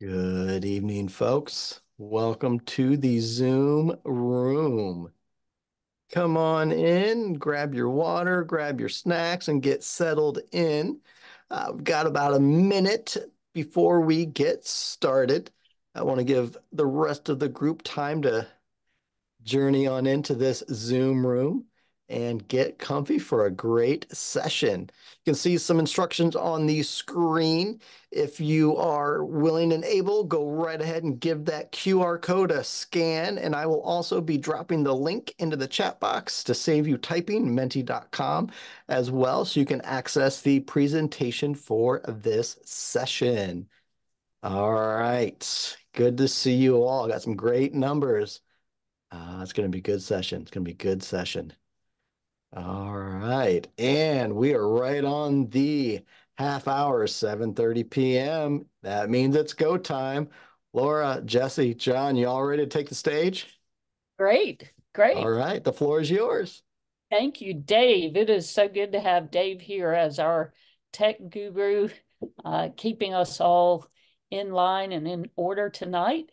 Good evening, folks. Welcome to the Zoom room. Come on in, grab your water, grab your snacks, and get settled in. We've got about a minute before we get started. I want to give the rest of the group time to journey on into this Zoom room and get comfy for a great session. You can see some instructions on the screen. If you are willing and able, go right ahead and give that QR code a scan, and I will also be dropping the link into the chat box to save you typing, menti.com as well, so you can access the presentation for this session. All right, good to see you all. Got some great numbers. It's going to be a good session. It's going to be a good session. All right. And we are right on the half hour, 7:30 p.m. That means it's go time. Laura, Jesse, John, you all ready to take the stage? Great, All great. right. The floor is yours. Thank you, Dave. It is so good to have Dave here as our tech guru, keeping us all in line and in order tonight.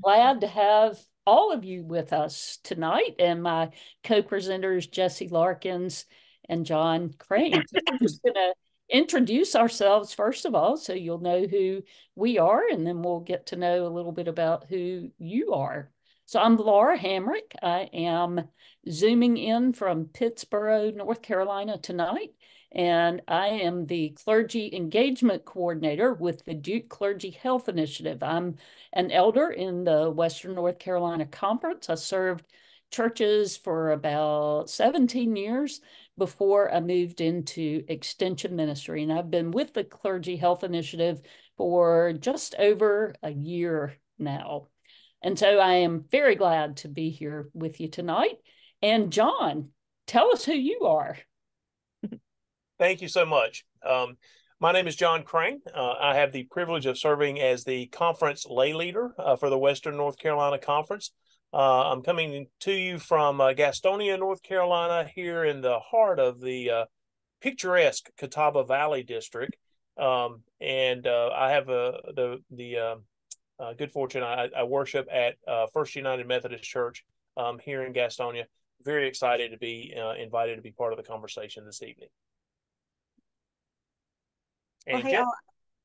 Glad to have all of you with us tonight, and my co-presenters, Jesse Larkins and John Crane. So we're just going to introduce ourselves first of all, so you'll know who we are, and then we'll get to know a little bit about who you are. So I'm Laura Hamrick. I am Zooming in from Pittsboro, North Carolina tonight, and I am the Clergy Engagement Coordinator with the Duke Clergy Health Initiative. I'm an elder in the Western North Carolina Conference. I served churches for about 17 years before I moved into extension ministry, and I've been with the Clergy Health Initiative for just over a year now. And so I am very glad to be here with you tonight. And John, tell us who you are. Thank you so much. My name is John Crane. I have the privilege of serving as the conference lay leader for the Western North Carolina Conference. I'm coming to you from Gastonia, North Carolina, here in the heart of the picturesque Catawba Valley District. And I have the good fortune. I worship at First United Methodist Church here in Gastonia. Very excited to be invited to be part of the conversation this evening. Well, hey, all.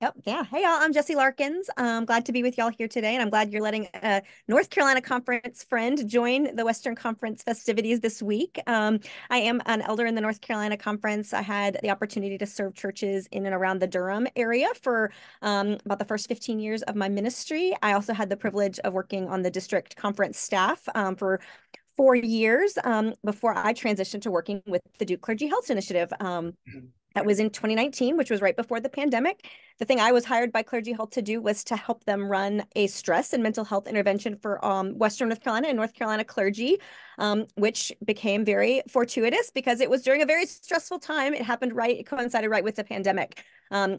Yep, yeah. Hey, all. I'm Jesse Larkins. Glad to be with y'all here today, and I'm glad you're letting a North Carolina Conference friend join the Western Conference festivities this week. I am an elder in the North Carolina Conference. I had the opportunity to serve churches in and around the Durham area for about the first 15 years of my ministry. I also had the privilege of working on the district conference staff for 4 years before I transitioned to working with the Duke Clergy Health Initiative. That was in 2019, which was right before the pandemic. The thing I was hired by Clergy Health to do was to help them run a stress and mental health intervention for Western North Carolina and North Carolina clergy, which became very fortuitous because it was during a very stressful time. It coincided right with the pandemic.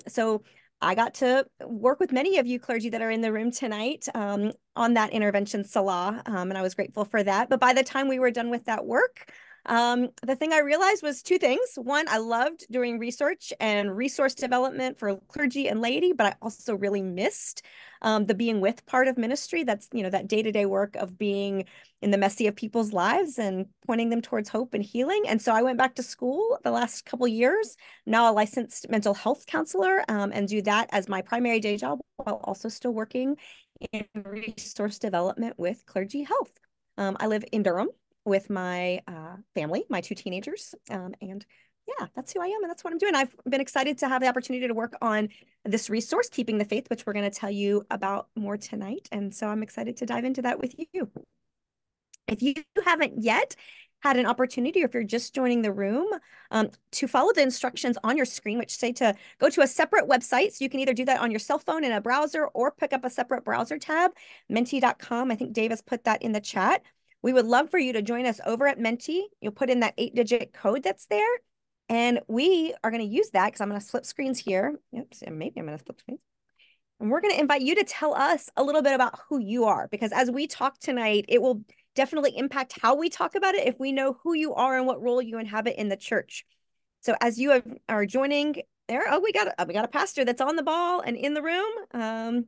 So I got to work with many of you clergy that are in the room tonight on that intervention Salah, and I was grateful for that. But by the time we were done with that work, the thing I realized was two things. One, I loved doing research and resource development for clergy and laity, but I also really missed the being with part of ministry. That's, that day-to-day work of being in the messy of people's lives and pointing them towards hope and healing. And so I went back to school the last couple of years, now a licensed mental health counselor, and do that as my primary day job while also still working in resource development with Clergy Health. I live in Durham with my family, my two teenagers. And yeah, that's who I am and that's what I'm doing. I've been excited to have the opportunity to work on this resource, Keeping the Faith, which we're going to tell you about more tonight. And so I'm excited to dive into that with you. If you haven't yet had an opportunity, or if you're just joining the room, to follow the instructions on your screen, which say to go to a separate website. So you can either do that on your cell phone in a browser or pick up a separate browser tab, menti.com. I think Dave has put that in the chat. We would love for you to join us over at Menti. You'll put in that 8-digit code that's there. And we are going to use that because I'm going to flip screens here. Oops, and maybe I'm going to flip screens. And we're going to invite you to tell us a little bit about who you are, because as we talk tonight, it will definitely impact how we talk about it if we know who you are and what role you inhabit in the church. So as you are joining there, we got a pastor that's on the ball and in the room.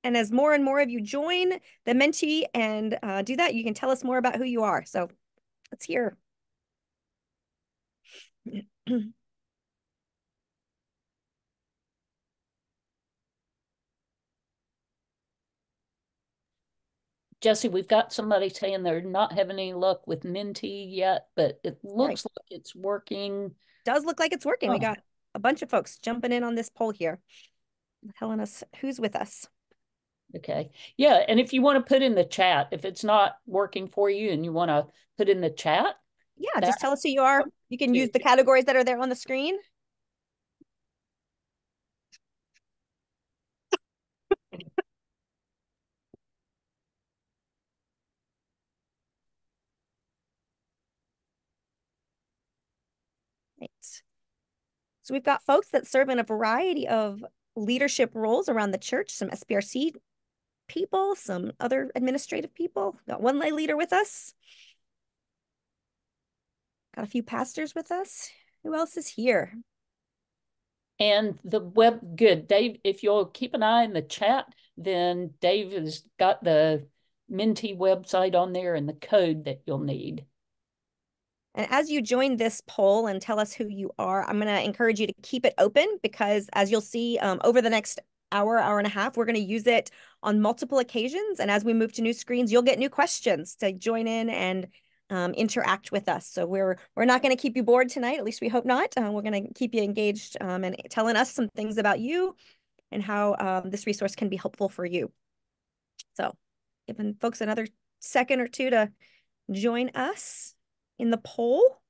And as more and more of you join the mentee and do that, you can tell us more about who you are. So let's hear. Jesse, we've got somebody saying they're not having any luck with Mentee yet, but it looks like it's working. Does look like it's working. Oh. We got a bunch of folks jumping in on this poll here, telling us who's with us. Okay. Yeah. And if you want to put in the chat, if it's not working for you and you want to put in the chat. Yeah, just tell us who you are. You can use the categories that are there on the screen. Right. So we've got folks that serve in a variety of leadership roles around the church, some SPRC people, some other administrative people. Got one lay leader with us. Got a few pastors with us. Who else is here? And the web, good. Dave, if you'll keep an eye in the chat, then Dave has got the Mentee website on there and the code that you'll need. And as you join this poll and tell us who you are, I'm going to encourage you to keep it open because as you'll see over the next hour, hour and a half, we're going to use it on multiple occasions. And as we move to new screens, you'll get new questions to join in and interact with us. So we're not going to keep you bored tonight. At least we hope not. We're going to keep you engaged and telling us some things about you and how this resource can be helpful for you. So giving folks another second or two to join us in the poll,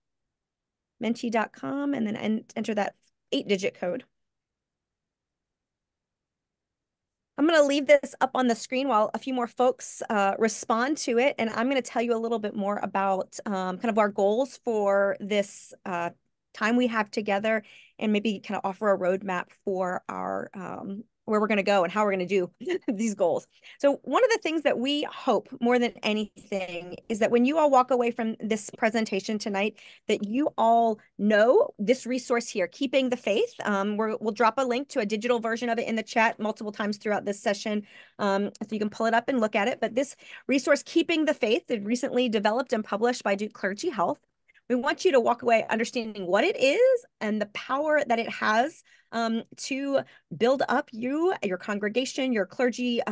mentee.com, and then enter that 8-digit code. I'm going to leave this up on the screen while a few more folks respond to it. And I'm going to tell you a little bit more about kind of our goals for this time we have together and maybe kind of offer a roadmap for our where we're going to go and how we're going to do these goals. So one of the things that we hope more than anything is that when you all walk away from this presentation tonight, that you all know this resource here, Keeping the Faith. We'll drop a link to a digital version of it in the chat multiple times throughout this session. So you can pull it up and look at it. But this resource, Keeping the Faith, is recently developed and published by Duke Clergy Health. We want you to walk away understanding what it is and the power that it has to build up your congregation, your clergy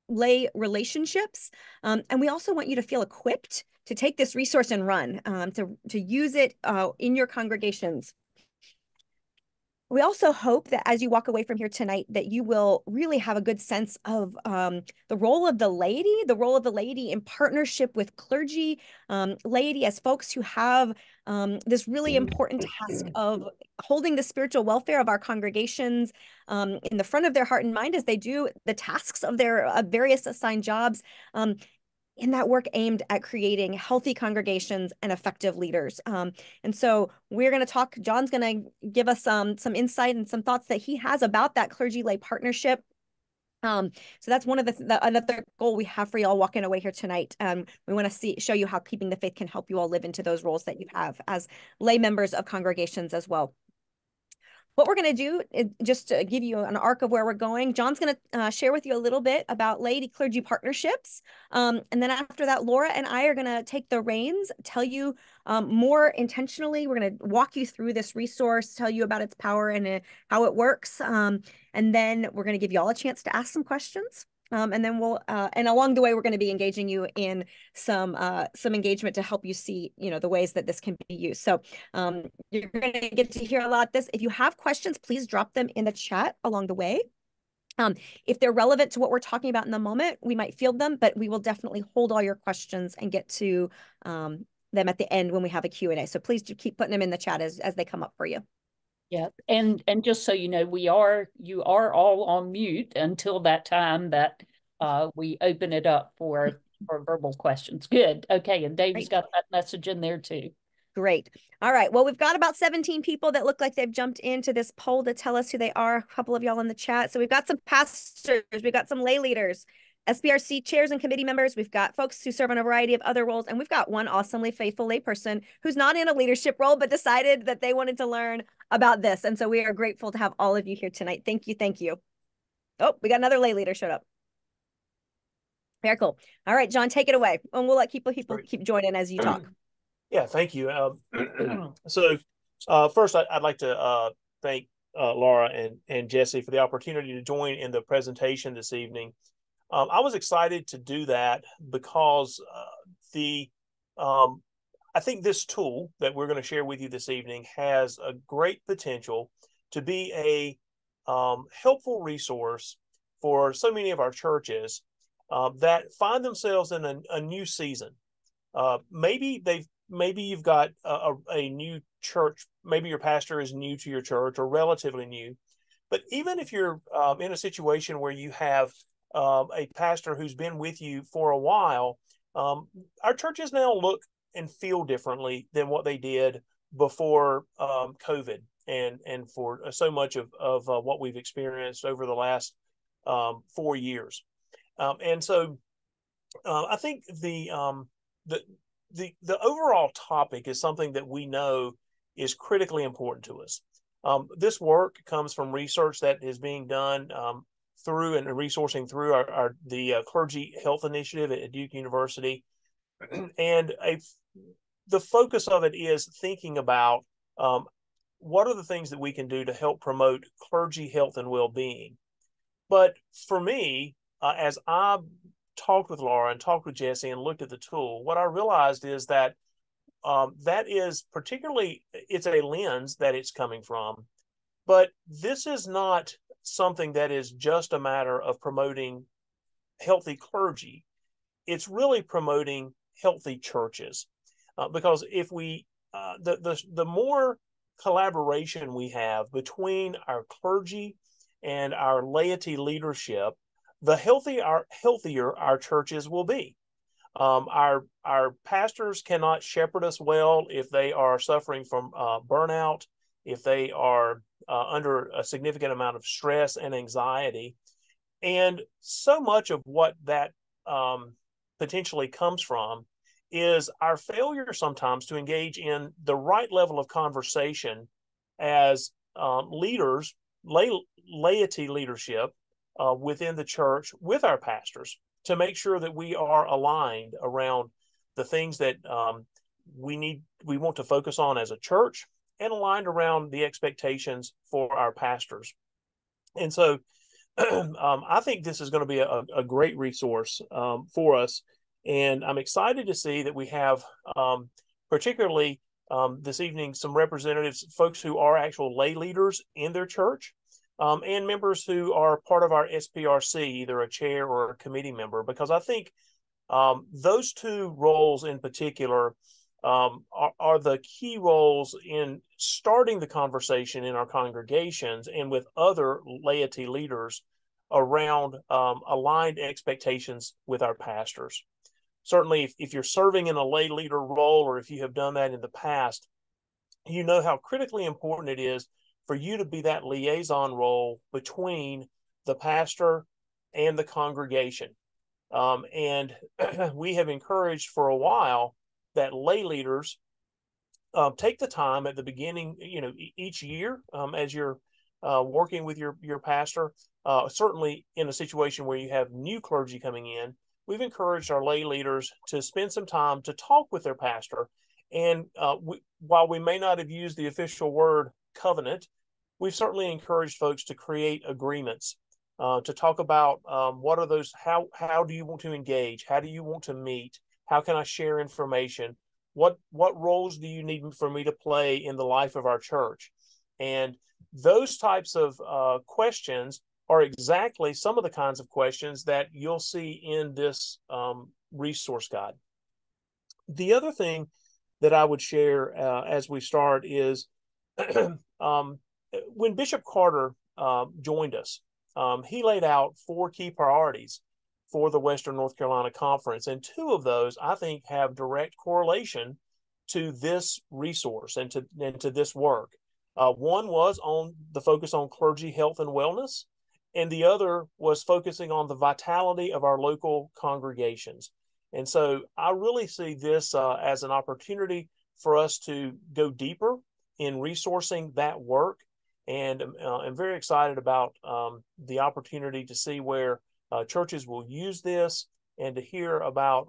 lay relationships. And we also want you to feel equipped to take this resource and run, to use it in your congregations. We also hope that as you walk away from here tonight, that you will really have a good sense of the role of the laity in partnership with clergy, laity as folks who have this really important task of holding the spiritual welfare of our congregations in the front of their heart and mind as they do the tasks of their various assigned jobs. In that work aimed at creating healthy congregations and effective leaders. And so we're going to talk, John's going to give us some insight and some thoughts that he has about that clergy lay partnership. So that's one of another goal we have for y'all walking away here tonight. We want to show you how Keeping the Faith can help you all live into those roles that you have as lay members of congregations as well. What we're going to do is just to give you an arc of where we're going. John's going to share with you a little bit about laity clergy partnerships. And then after that, Laura and I are going to take the reins, tell you more intentionally. We're going to walk you through this resource, tell you about its power and how it works. And then we're going to give you all a chance to ask some questions. And then we'll and along the way, we're going to be engaging you in some engagement to help you see, the ways that this can be used. So you're going to get to hear a lot of this. If you have questions, please drop them in the chat along the way. If they're relevant to what we're talking about in the moment, we might field them, but we will definitely hold all your questions and get to them at the end when we have a Q&A. So please do keep putting them in the chat as they come up for you. Yeah, and just so you know, you are all on mute until that time that we open it up for verbal questions. Good. Okay, and Dave's got that message in there too. Great. All right. Well, we've got about 17 people that look like they've jumped into this poll to tell us who they are. A couple of y'all in the chat. So we've got some pastors, we've got some lay leaders, SPRC chairs and committee members. We've got folks who serve in a variety of other roles. And we've got one awesomely faithful layperson who's not in a leadership role, but decided that they wanted to learn about this. And so we are grateful to have all of you here tonight. Thank you. Thank you. Oh, we got another lay leader showed up. Very cool. All right, John, take it away. And we'll let people keep joining as you talk. Yeah, thank you. So first, I'd like to thank Laura and Jesse for the opportunity to join in the presentation this evening. I was excited to do that because I think this tool that we're going to share with you this evening has a great potential to be a helpful resource for so many of our churches that find themselves in a new season. Maybe you've got a new church. Maybe your pastor is new to your church or relatively new. But even if you're in a situation where you have a pastor who's been with you for a while, our churches now look and feel differently than what they did before COVID and for so much of what we've experienced over the last 4 years. And so I think the overall topic is something that we know is critically important to us. This work comes from research that is being done through and resourcing through the Clergy Health Initiative at Duke University. And the focus of it is thinking about what are the things that we can do to help promote clergy health and well-being. But for me, as I talked with Laura and talked with Jesse and looked at the tool, what I realized is that that is particularly, it's a lens that it's coming from, but this is not something that is just a matter of promoting healthy clergy. It's really promoting healthy churches, because if we, the more collaboration we have between our clergy and our laity leadership, the healthier our churches will be. Our pastors cannot shepherd us well if they are suffering from burnout, if they are under a significant amount of stress and anxiety. And so much of what that potentially comes from is our failure sometimes to engage in the right level of conversation as leaders, laity leadership within the church with our pastors, to make sure that we are aligned around the things that we want to focus on as a church, and aligned around the expectations for our pastors. And so I think this is going to be a great resource for us. And I'm excited to see that we have, particularly this evening, some representatives, folks who are actual lay leaders in their church, and members who are part of our SPRC, either a chair or a committee member, because I think those two roles in particular are the key roles in starting the conversation in our congregations and with other laity leaders around aligned expectations with our pastors. Certainly, if you're serving in a lay leader role, or if you have done that in the past, you know how critically important it is for you to be that liaison role between the pastor and the congregation. And we have encouraged for a while that lay leaders take the time at the beginning, each year, as you're working with your pastor, certainly in a situation where you have new clergy coming in, we've encouraged our lay leaders to spend some time to talk with their pastor. And while we may not have used the official word covenant, we've certainly encouraged folks to create agreements, to talk about what are those, how do you want to engage? How do you want to meet? How can I share information? What roles do you need for me to play in the life of our church? And those types of questions are exactly some of the kinds of questions that you'll see in this resource guide. The other thing that I would share as we start is when Bishop Carter joined us, he laid out 4 key priorities for the Western North Carolina Conference. And 2 of those, I think, have direct correlation to this resource and to this work. One was on the focus on clergy health and wellness, and the other was focusing on the vitality of our local congregations. And so I really see this as an opportunity for us to go deeper in resourcing that work and I'm very excited about the opportunity to see where churches will use this and to hear about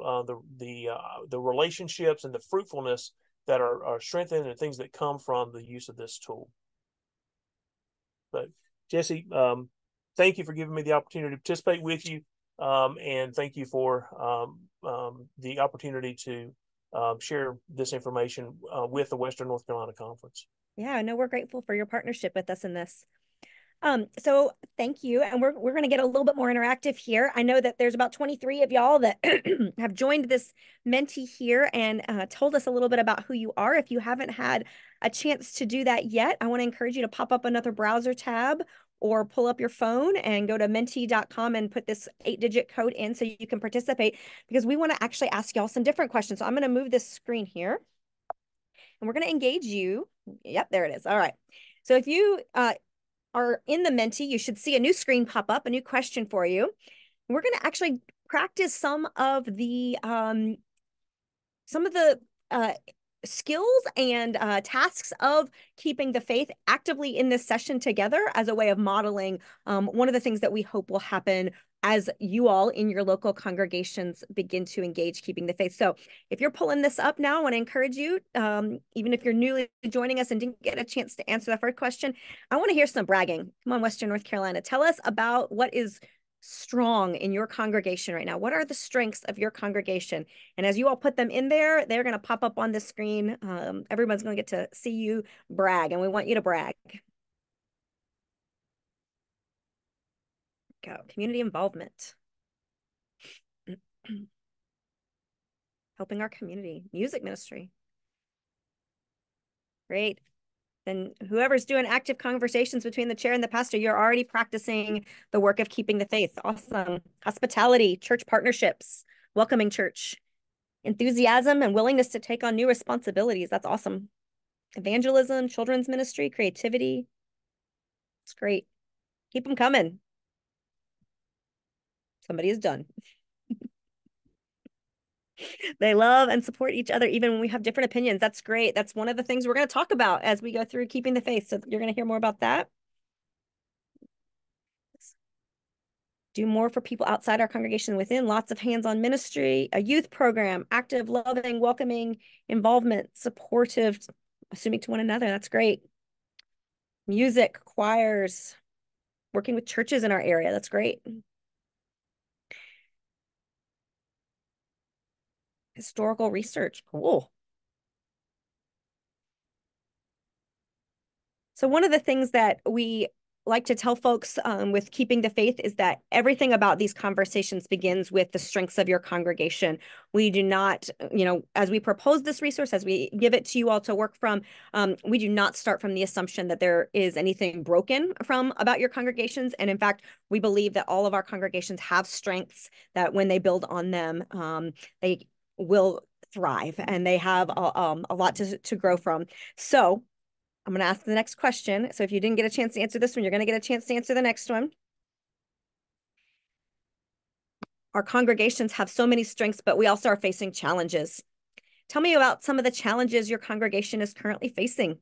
the relationships and the fruitfulness that are strengthened and things that come from the use of this tool. But Jesse, thank you for giving me the opportunity to participate with you, and thank you for the opportunity to share this information with the Western North Carolina Conference. Yeah, I know we're grateful for your partnership with us in this. So thank you. And we're going to get a little bit more interactive here. I know that there's about 23 of y'all that have joined this Menti here and told us a little bit about who you are. If you haven't had a chance to do that yet, I want to encourage you to pop up another browser tab or pull up your phone and go to menti.com and put this 8-digit code in so you can participate, because we want to actually ask y'all some different questions. So I'm going to move this screen here and we're going to engage you. Yep, there it is. All right. So if you are in the Menti, you should see a new screen pop up, a new question for you. We're going to actually practice some of the skills and tasks of keeping the faith actively in this session together as a way of modeling one of the things that we hope will happen as you all in your local congregations begin to engage keeping the faith. So if you're pulling this up now, I want to encourage you, even if you're newly joining us and didn't get a chance to answer the first question, I want to hear some bragging. Come on, Western North Carolina. Tell us about what is strong in your congregation right now. What are the strengths of your congregation? And as you all put them in there, they're going to pop up on the screen. Everyone's going to get to see you brag, and we want you to brag. Go. Community involvement. Helping our community. Music ministry. Great. Then whoever's doing active conversations between the chair and the pastor, you're already practicing the work of keeping the faith. Awesome. Hospitality, church partnerships, welcoming church, enthusiasm and willingness to take on new responsibilities. That's awesome. Evangelism, children's ministry, creativity. It's great. Keep them coming. Somebody is done. They love and support each other even when we have different opinions. That's great. That's one of the things we're going to talk about as we go through keeping the faith. So you're going to hear more about that. Do more for people outside our congregation within. Lots of hands-on ministry, a youth program, active, loving, welcoming, involvement, supportive, assuming to one another. That's great. Music, choirs, working with churches in our area. That's great. Historical research. Cool. So one of the things that we like to tell folks with keeping the faith is that everything about these conversations begins with the strengths of your congregation. We do not, as we propose this resource, as we give it to you all to work from, we do not start from the assumption that there is anything broken about your congregations. And in fact, we believe that all of our congregations have strengths that when they build on them, they will thrive and they have a lot to grow from. So I'm going to ask the next question. So if you didn't get a chance to answer this one, you're going to get a chance to answer the next one. Our congregations have so many strengths, but we also are facing challenges. Tell me about some of the challenges your congregation is currently facing.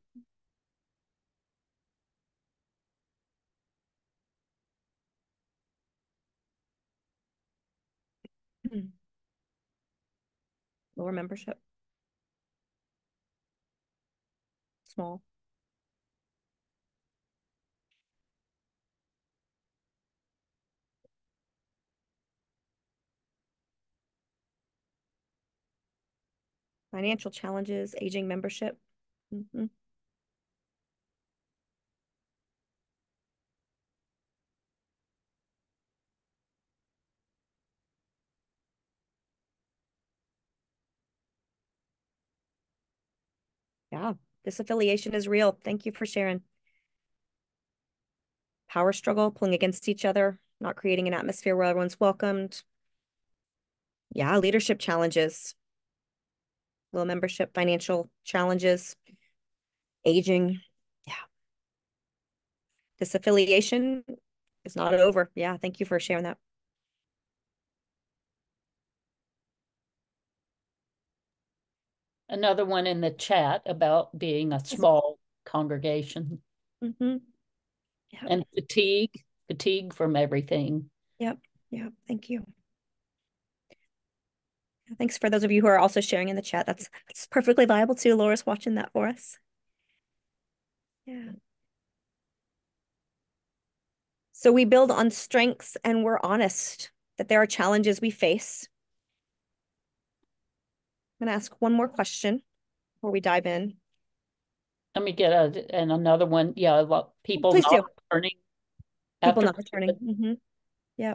Lower membership. Small. Financial challenges, aging membership. Mm-hmm. Yeah, disaffiliation is real. Thank you for sharing. Power struggle, pulling against each other, not creating an atmosphere where everyone's welcomed. Yeah, leadership challenges. Low membership, financial challenges, aging. Yeah. Disaffiliation is not over. Yeah, thank you for sharing that. Another one in the chat about being a small congregation. Mm-hmm. Yep. And fatigue from everything. Yep. Yep. Thank you. Thanks for those of you who are also sharing in the chat. That's perfectly viable too. Laura's watching that for us. Yeah. So we build on strengths and we're honest that there are challenges we face. I'm going to ask one more question before we dive in. Let me get another one. Yeah, people Please not do. returning People after not returning. Mm-hmm. Yeah.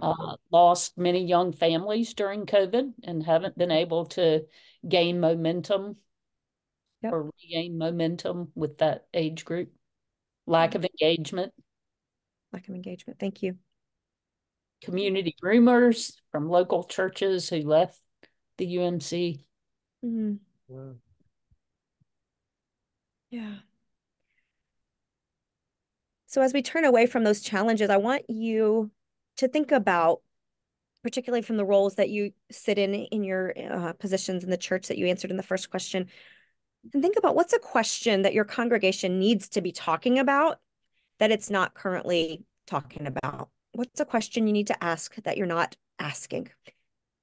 Lost many young families during COVID and haven't been able to gain momentum or regain momentum with that age group. Lack of engagement. Lack of engagement. Thank you. Community rumors from local churches who left the UMC. Mm. Yeah. So as we turn away from those challenges, I want you to think about, particularly from the roles that you sit in your positions in the church that you answered in the first question, and think about what's a question that your congregation needs to be talking about that it's not currently talking about. What's a question you need to ask that you're not asking?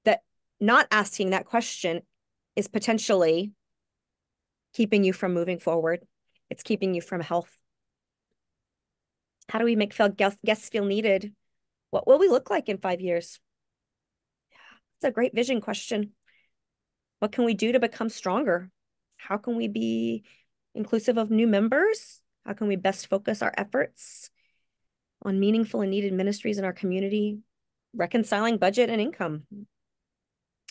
That not asking that question is potentially keeping you from moving forward. It's keeping you from health. How do we make guests feel needed? What will we look like in 5 years? Yeah, it's a great vision question. What can we do to become stronger? How can we be inclusive of new members? How can we best focus our efforts on meaningful and needed ministries in our community? Reconciling budget and income.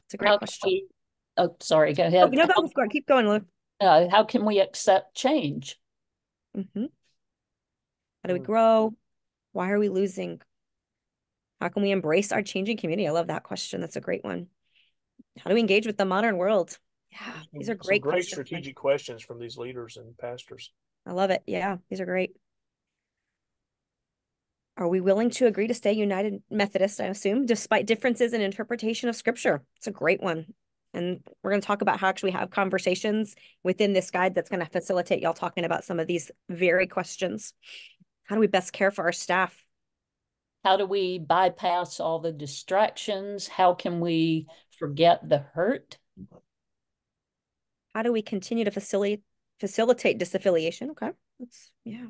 It's a great question. Oh, sorry, go Oh, ahead. no, go, keep going, Lou. How can we accept change? Mm-hmm. How do we grow? Why are we losing? How can we embrace our changing community? I love that question. That's a great one. How do we engage with the modern world? Yeah, these are great great questions. Strategic questions from these leaders and pastors. I love it. Yeah, these are great. Are we willing to agree to stay United Methodist, I assume, despite differences in interpretation of Scripture? It's a great one. And we're going to talk about how actually we have conversations within this guide that's going to facilitate y'all talking about some of these very questions. How do we best care for our staff? How do we bypass all the distractions? How can we forget the hurt? How do we continue to facilitate disaffiliation? Okay, yeah.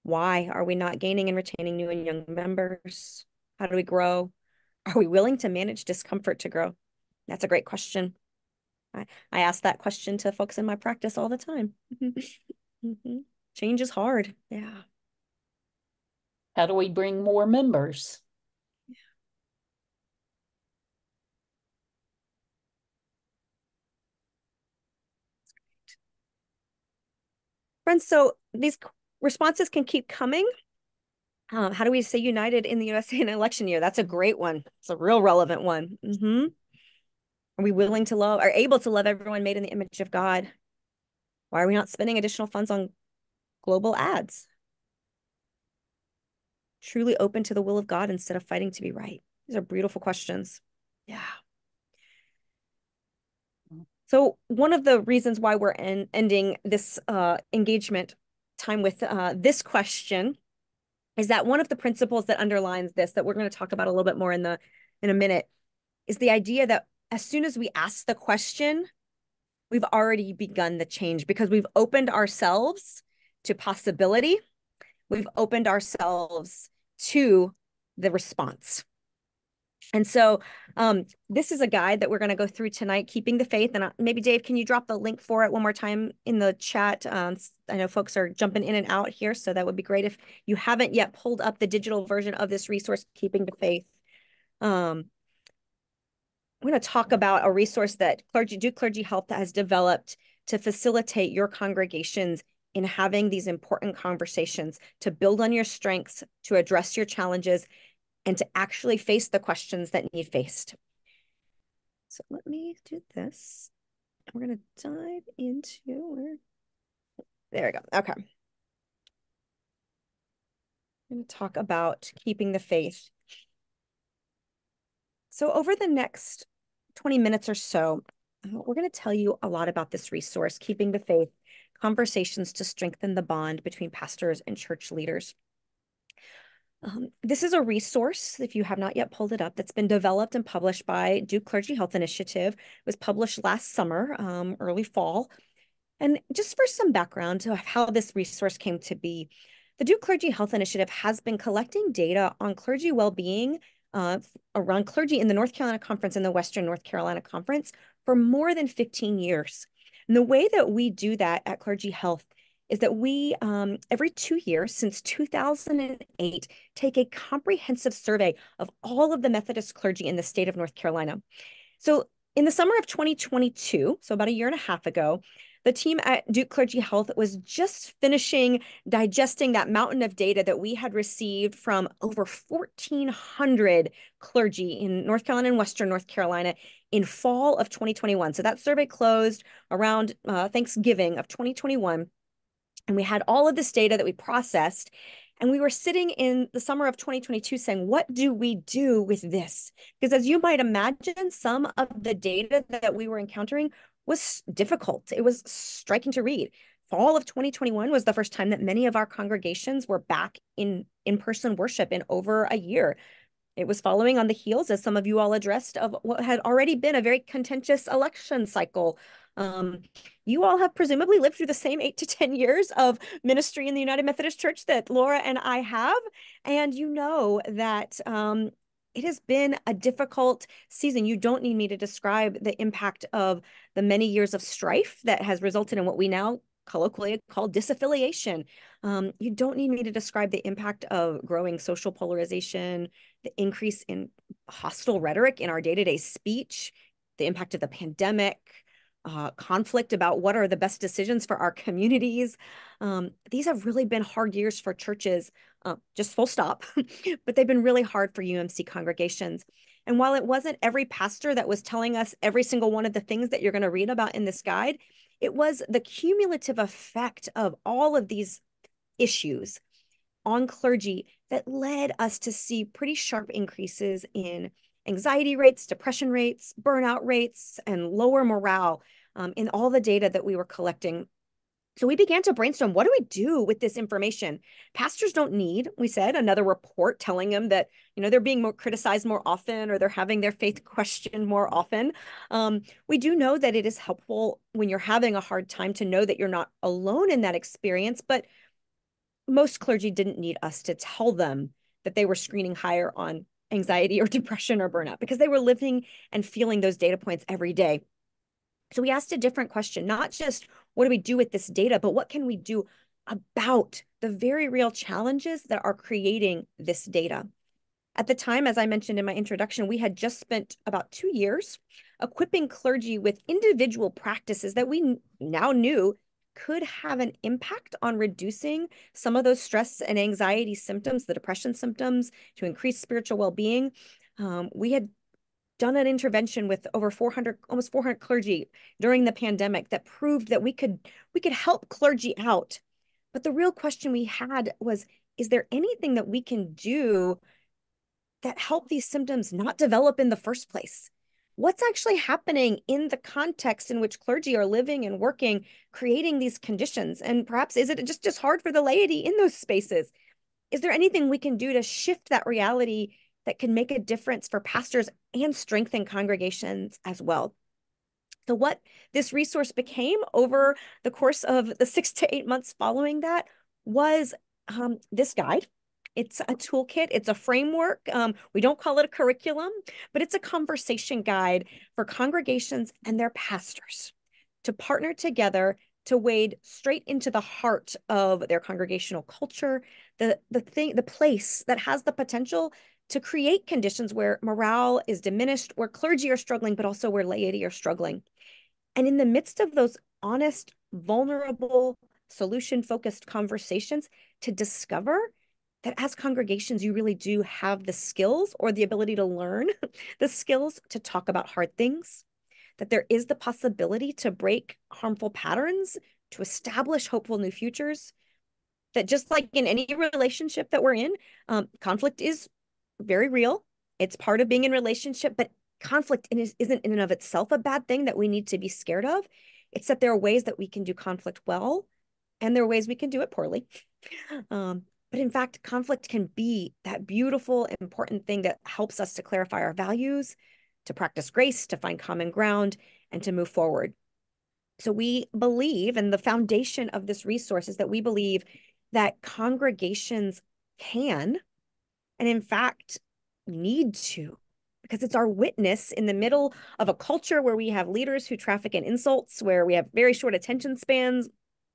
Why are we not gaining and retaining new and young members? How do we grow? Are we willing to manage discomfort to grow? That's a great question. I ask that question to folks in my practice all the time. Change is hard. Yeah. How do we bring more members? Friends, so these responses can keep coming. How do we stay united in the USA in an election year? That's a great one. It's a real relevant one. Are we willing to love, are able to love everyone made in the image of God? Why are we not spending additional funds on global ads? Truly open to the will of God instead of fighting to be right. These are beautiful questions. Yeah. So one of the reasons why we're ending this engagement time with this question is that one of the principles that underlines this, that we're going to talk about a little bit more in a minute, is the idea that as soon as we ask the question, we've already begun the change because we've opened ourselves to possibility. We've opened ourselves to the response. And so this is a guide that we're going to go through tonight, Keeping the Faith. And maybe, Dave, can you drop the link for it one more time in the chat? I know folks are jumping in and out here, so that would be great if you haven't yet pulled up the digital version of this resource, Keeping the Faith. I'm going to talk about a resource that Duke Clergy Health has developed to facilitate your congregations in having these important conversations, to build on your strengths, to address your challenges, and to actually face the questions that need faced. So let me do this. We're going to dive into there we go. Okay. I'm going to talk about keeping the faith. So over the next 20 minutes or so, we're going to tell you a lot about this resource, Keeping the Faith, Conversations to Strengthen the Bond Between Pastors and Church Leaders. This is a resource, if you have not yet pulled it up, that's been developed and published by Duke Clergy Health Initiative. It was published last summer, early fall. And just for some background to how this resource came to be, the Duke Clergy Health Initiative has been collecting data on clergy well-being around clergy in the North Carolina Conference and the Western North Carolina Conference for more than 15 years. And the way that we do that at Clergy Health is that we, every 2 years since 2008, take a comprehensive survey of all of the Methodist clergy in the state of North Carolina. So in the summer of 2022, so about a year and a half ago, the team at Duke Clergy Health was just finishing digesting that mountain of data that we had received from over 1,400 clergy in North Carolina and Western North Carolina in fall of 2021. So that survey closed around Thanksgiving of 2021. And we had all of this data that we processed. And we were sitting in the summer of 2022 saying, what do we do with this? Because as you might imagine, some of the data that we were encountering was difficult. It was striking to read. Fall of 2021 was the first time that many of our congregations were back in in-person worship in over a year. It was following on the heels, as some of you all addressed, of what had already been a very contentious election cycle. You all have presumably lived through the same 8 to 10 years of ministry in the United Methodist Church that Laura and I have. And you know that it has been a difficult season. You don't need me to describe the impact of the many years of strife that has resulted in what we now colloquially call disaffiliation. You don't need me to describe the impact of growing social polarization, the increase in hostile rhetoric in our day-to-day speech, the impact of the pandemic, conflict about what are the best decisions for our communities. These have really been hard years for churches, just full stop, but they've been really hard for UMC congregations. And while it wasn't every pastor that was telling us every single one of the things that you're going to read about in this guide, it was the cumulative effect of all of these issues on clergy that led us to see pretty sharp increases in anxiety rates, depression rates, burnout rates, and lower morale in all the data that we were collecting. So we began to brainstorm, what do we do with this information? Pastors don't need, we said, another report telling them that, they're being more criticized more often or they're having their faith questioned more often. We do know that it is helpful when you're having a hard time to know that you're not alone in that experience, but most clergy didn't need us to tell them that they were screening higher on anxiety or depression or burnout because they were living and feeling those data points every day. So we asked a different question, not just what do we do with this data, but what can we do about the very real challenges that are creating this data? At the time, as I mentioned in my introduction, we had just spent about 2 years equipping clergy with individual practices that we now knew could have an impact on reducing some of those stress and anxiety symptoms, the depression symptoms, to increase spiritual well-being. We had done an intervention with over 400, almost 400 clergy during the pandemic that proved that we could help clergy out. But the real question we had was, is there anything that we can do that help these symptoms not develop in the first place? What's actually happening in the context in which clergy are living and working, creating these conditions? And perhaps is it just hard for the laity in those spaces? Is there anything we can do to shift that reality that can make a difference for pastors and strengthen congregations as well? So what this resource became over the course of the 6 to 8 months following that was this guide. It's a toolkit. It's a framework. We don't call it a curriculum, but it's a conversation guide for congregations and their pastors to partner together to wade straight into the heart of their congregational culture, the place that has the potential to create conditions where morale is diminished, where clergy are struggling, but also where laity are struggling. And in the midst of those honest, vulnerable, solution-focused conversations, to discover that as congregations, you really do have the skills or the ability to learn the skills to talk about hard things, that there is the possibility to break harmful patterns, to establish hopeful new futures, that just like in any relationship that we're in, conflict is very real. It's part of being in relationship, but conflict isn't in and of itself a bad thing that we need to be scared of. It's that there are ways that we can do conflict well, and there are ways we can do it poorly. But in fact, conflict can be that beautiful, important thing that helps us to clarify our values, to practice grace, to find common ground, and to move forward. So we believe, and the foundation of this resource is that we believe that congregations can, and in fact, need to, because it's our witness in the middle of a culture where we have leaders who traffic in insults, where we have very short attention spans,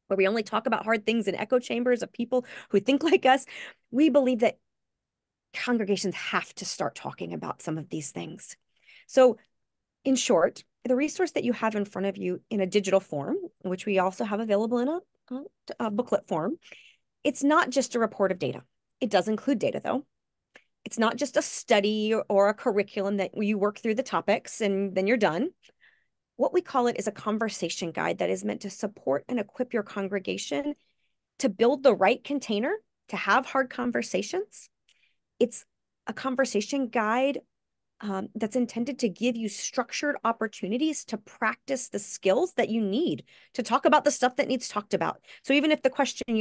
where we only talk about hard things in echo chambers of people who think like us. We believe that congregations have to start talking about some of these things. So in short, the resource that you have in front of you in a digital form, which we also have available in a booklet form, it's not just a report of data. It does include data, though. It's not just a study or a curriculum that you work through the topics and then you're done. What we call it is a conversation guide that is meant to support and equip your congregation to build the right container to have hard conversations. It's a conversation guide that's intended to give you structured opportunities to practice the skills that you need to talk about the stuff that needs talked about. So even if the question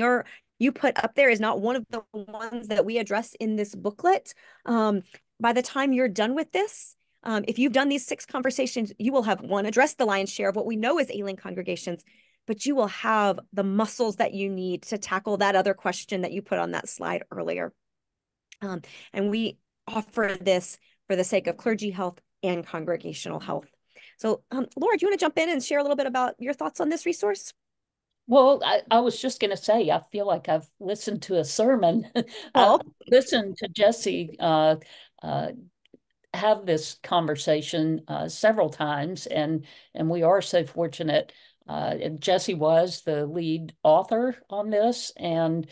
you put up there is not one of the ones that we address in this booklet, by the time you're done with this, if you've done these 6 conversations, you will have addressed the lion's share of what we know is ailing congregations, but you will have the muscles that you need to tackle that other question that you put on that slide earlier. And we offer this for the sake of clergy health and congregational health. So Laura, do you want to jump in and share a little bit about your thoughts on this resource? Well, I was just going to say, I feel like I've listened to a sermon. Oh. I listened to Jesse have this conversation several times, and we are so fortunate. Jesse was the lead author on this, and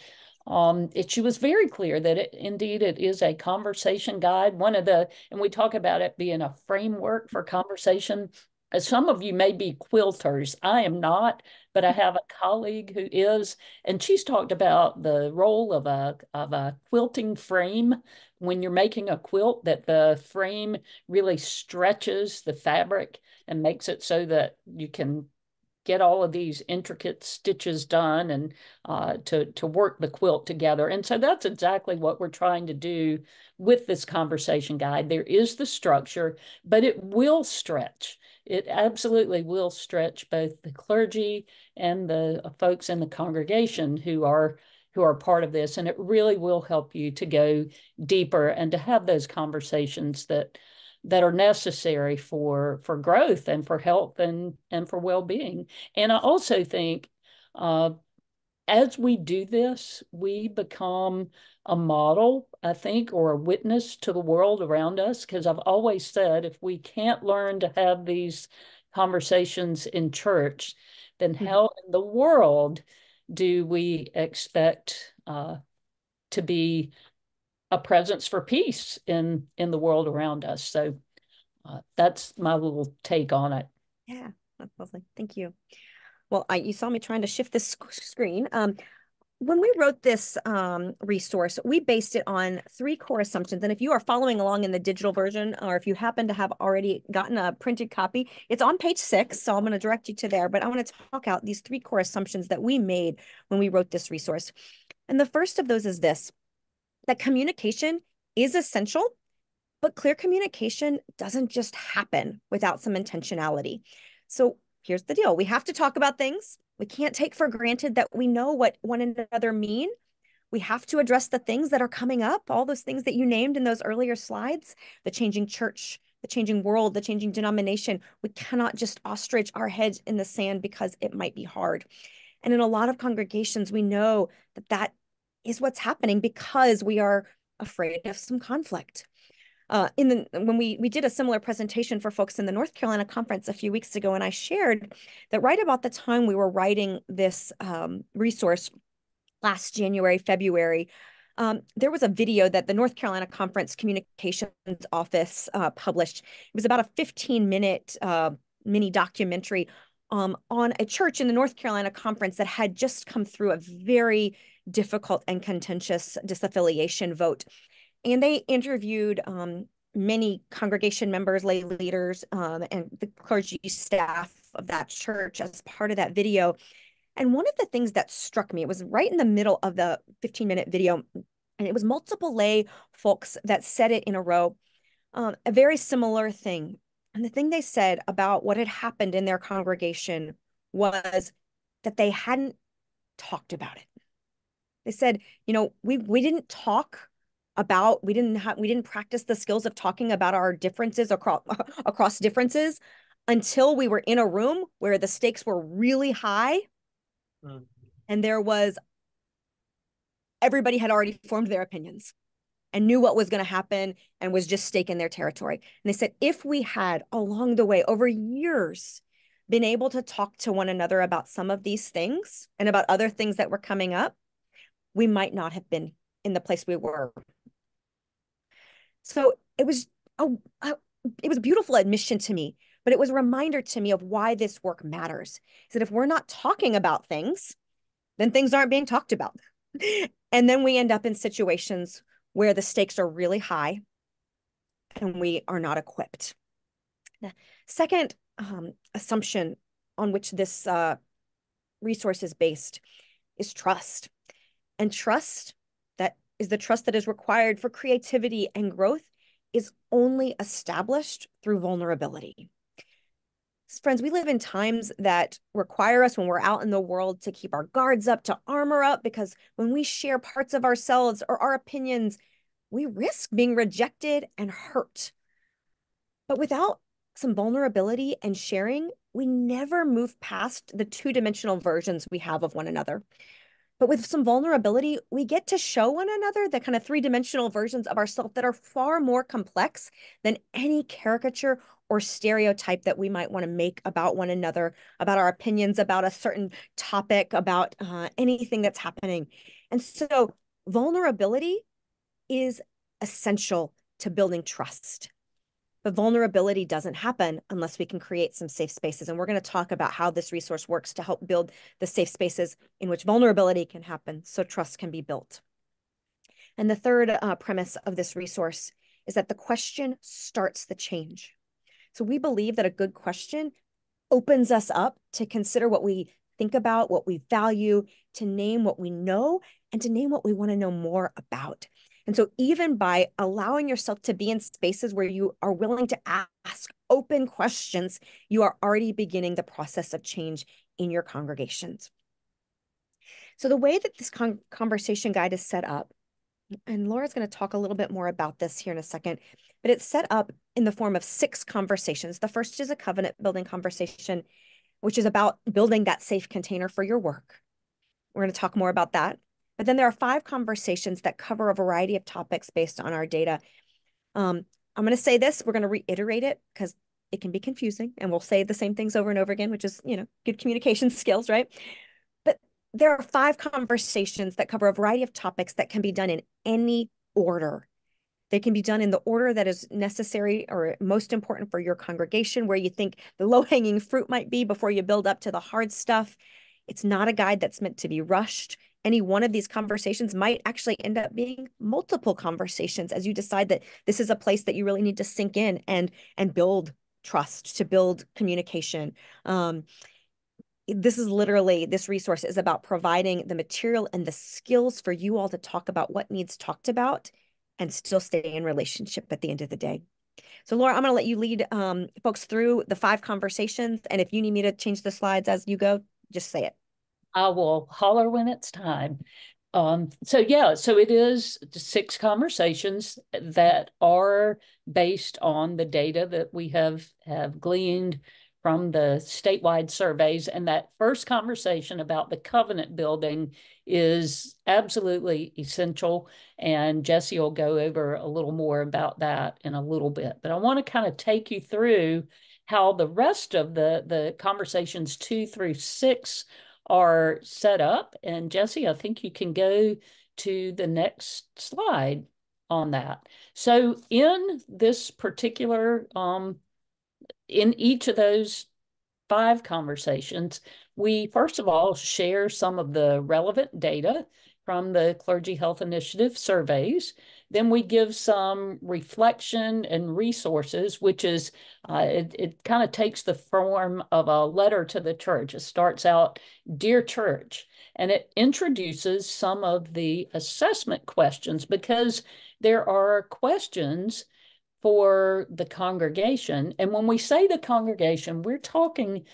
she was very clear that indeed it is a conversation guide. And we talk about it being a framework for conversation. Some of you may be quilters. I am not, but I have a colleague who is, and she's talked about the role of a quilting frame. When you're making a quilt, that the frame really stretches the fabric and makes it so that you can get all of these intricate stitches done and to work the quilt together. And so that's exactly what we're trying to do with this conversation guide. There is the structure, but it will stretch. It absolutely will stretch both the clergy and the folks in the congregation who are part of this. And it really will help you to go deeper and to have those conversations that are necessary for growth and for health and for well-being. And I also think as we do this, we become a model, I think, or a witness to the world around us. Because I've always said, if we can't learn to have these conversations in church, then how in the world do we expect to be a presence for peace in the world around us? So that's my little take on it. Yeah, that's lovely. Thank you. Well, you saw me trying to shift this screen. When we wrote this resource, we based it on 3 core assumptions. And if you are following along in the digital version, or if you happen to have already gotten a printed copy, it's on page 6. So I'm going to direct you to there. But I want to talk out these 3 core assumptions that we made when we wrote this resource. And the first of those is this, that communication is essential, but clear communication doesn't just happen without some intentionality. So here's the deal. We have to talk about things. We can't take for granted that we know what one another mean. We have to address the things that are coming up, all those things that you named in those earlier slides, the changing church, the changing world, the changing denomination. We cannot just ostrich our heads in the sand because it might be hard. And in a lot of congregations, we know that is what's happening because we are afraid of some conflict. When we did a similar presentation for folks in the North Carolina conference a few weeks ago, and I shared that right about the time we were writing this resource last January, February, there was a video that the North Carolina Conference Communications Office published. It was about a 15-minute mini documentary on a church in the North Carolina Conference that had just come through a very difficult and contentious disaffiliation vote. And they interviewed many congregation members, lay leaders, and the clergy staff of that church as part of that video. And one of the things that struck me, it was right in the middle of the 15-minute video, and it was multiple lay folks that said it in a row, a very similar thing. And the thing they said about what had happened in their congregation was that they hadn't talked about it. They said, we didn't talk about, we didn't practice the skills of talking about our differences across differences until we were in a room where the stakes were really high. And everybody had already formed their opinions and knew what was going to happen and was just staking their territory. And they said, if we had along the way over years been able to talk to one another about some of these things and about other things that were coming up, we might not have been in the place we were. So it was a beautiful admission to me, but it was a reminder to me of why this work matters. Is that if we're not talking about things, then things aren't being talked about. And then we end up in situations where the stakes are really high and we are not equipped. The second assumption on which this resource is based is trust. And trust, that is the trust that is required for creativity and growth, is only established through vulnerability. Friends, we live in times that require us, when we're out in the world, to keep our guards up, to armor up, because when we share parts of ourselves or our opinions, we risk being rejected and hurt. But without some vulnerability and sharing, we never move past the two-dimensional versions we have of one another. But with some vulnerability, we get to show one another the kind of three-dimensional versions of ourselves that are far more complex than any caricature or stereotype that we might want to make about one another, about our opinions, about a certain topic, about anything that's happening. And so vulnerability is essential to building trust. But vulnerability doesn't happen unless we can create some safe spaces. And we're going to talk about how this resource works to help build the safe spaces in which vulnerability can happen so trust can be built. And the third premise of this resource is that the question starts the change. So we believe that a good question opens us up to consider what we think about, what we value, to name what we know, and to name what we want to know more about. And so even by allowing yourself to be in spaces where you are willing to ask open questions, you are already beginning the process of change in your congregations. So the way that this conversation guide is set up, and Laura's going to talk a little bit more about this here in a second, but it's set up in the form of 6 conversations. The first is a covenant building conversation, which is about building that safe container for your work. We're going to talk more about that. But then there are 5 conversations that cover a variety of topics based on our data. I'm going to say this, we're going to reiterate it because it can be confusing, and we'll say the same things over and over again, which is, good communication skills, right? But there are 5 conversations that cover a variety of topics that can be done in any order. They can be done in the order that is necessary or most important for your congregation, where you think the low-hanging fruit might be before you build up to the hard stuff. It's not a guide that's meant to be rushed. Any one of these conversations might actually end up being multiple conversations as you decide that this is a place that you really need to sink in and build trust, to build communication. This resource is about providing the material and the skills for you all to talk about what needs talked about and still stay in relationship at the end of the day. So Laura, I'm going to let you lead folks through the 5 conversations. And if you need me to change the slides as you go, just say it. I will holler when it's time. So it is 6 conversations that are based on the data that we have gleaned from the statewide surveys. And that first conversation about the covenant building is absolutely essential. And Jesse will go over a little more about that in a little bit. But I want to kind of take you through how the rest of the conversations 2 through 6 are set up. And Jesse, I think you can go to the next slide on that. So in this particular, in each of those 5 conversations, we first of all share some of the relevant data from the Clergy Health Initiative surveys. Then we give some reflection and resources, which is, it kind of takes the form of a letter to the church. It starts out, Dear Church, and it introduces some of the assessment questions, because there are questions for the congregation. And when we say the congregation, we're talking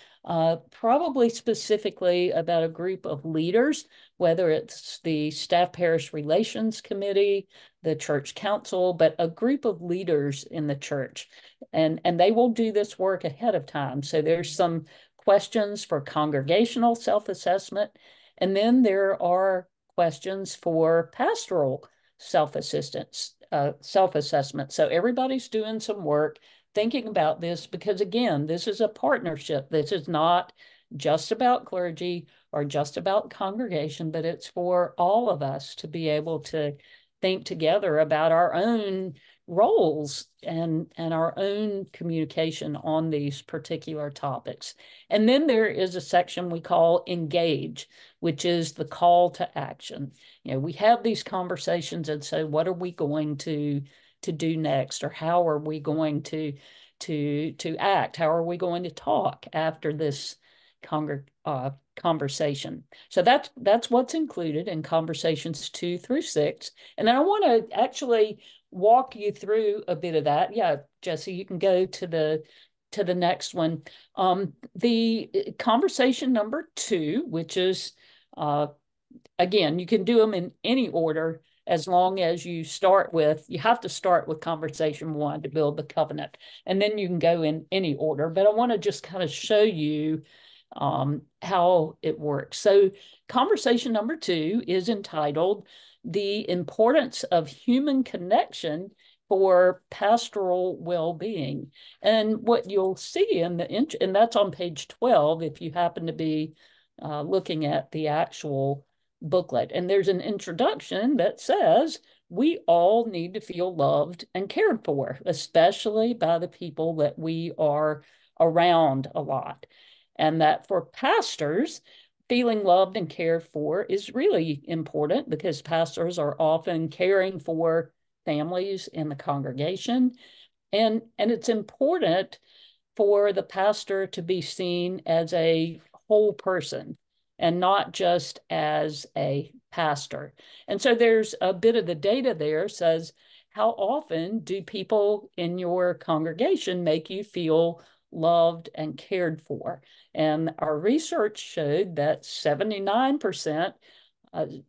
probably specifically about a group of leaders, whether it's the Staff-Parish Relations Committee, the church council, but a group of leaders in the church. And they will do this work ahead of time. So there's some questions for congregational self-assessment. And then there are questions for pastoral self-assessment. So everybody's doing some work thinking about this, because again, this is a partnership. This is not just about clergy or just about congregation, but it's for all of us to be able to think together about our own roles and our own communication on these particular topics. And then there is a section we call Engage, which is the call to action. You know, we have these conversations and say, what are we going to do next? Or how are we going to act? How are we going to talk after this conversation? So that's what's included in conversations 2 through 6. And then I want to actually walk you through a bit of that. Yeah, Jesse, you can go to the next one. The conversation number 2, which is, again, you can do them in any order, as long as you have to start with conversation 1 to build the covenant. And then you can go in any order. But I want to just kind of show you how it works. So conversation number 2 is entitled The Importance of Human Connection for Pastoral Well-Being. And what you'll see and that's on page 12, if you happen to be looking at the actual booklet. And there's an introduction that says, we all need to feel loved and cared for, especially by the people that we are around a lot. And that for pastors, feeling loved and cared for is really important, because pastors are often caring for families in the congregation. And it's important for the pastor to be seen as a whole person and not just as a pastor. And so there's a bit of the data there says, how often do people in your congregation make you feel loved and cared for? And our research showed that 79%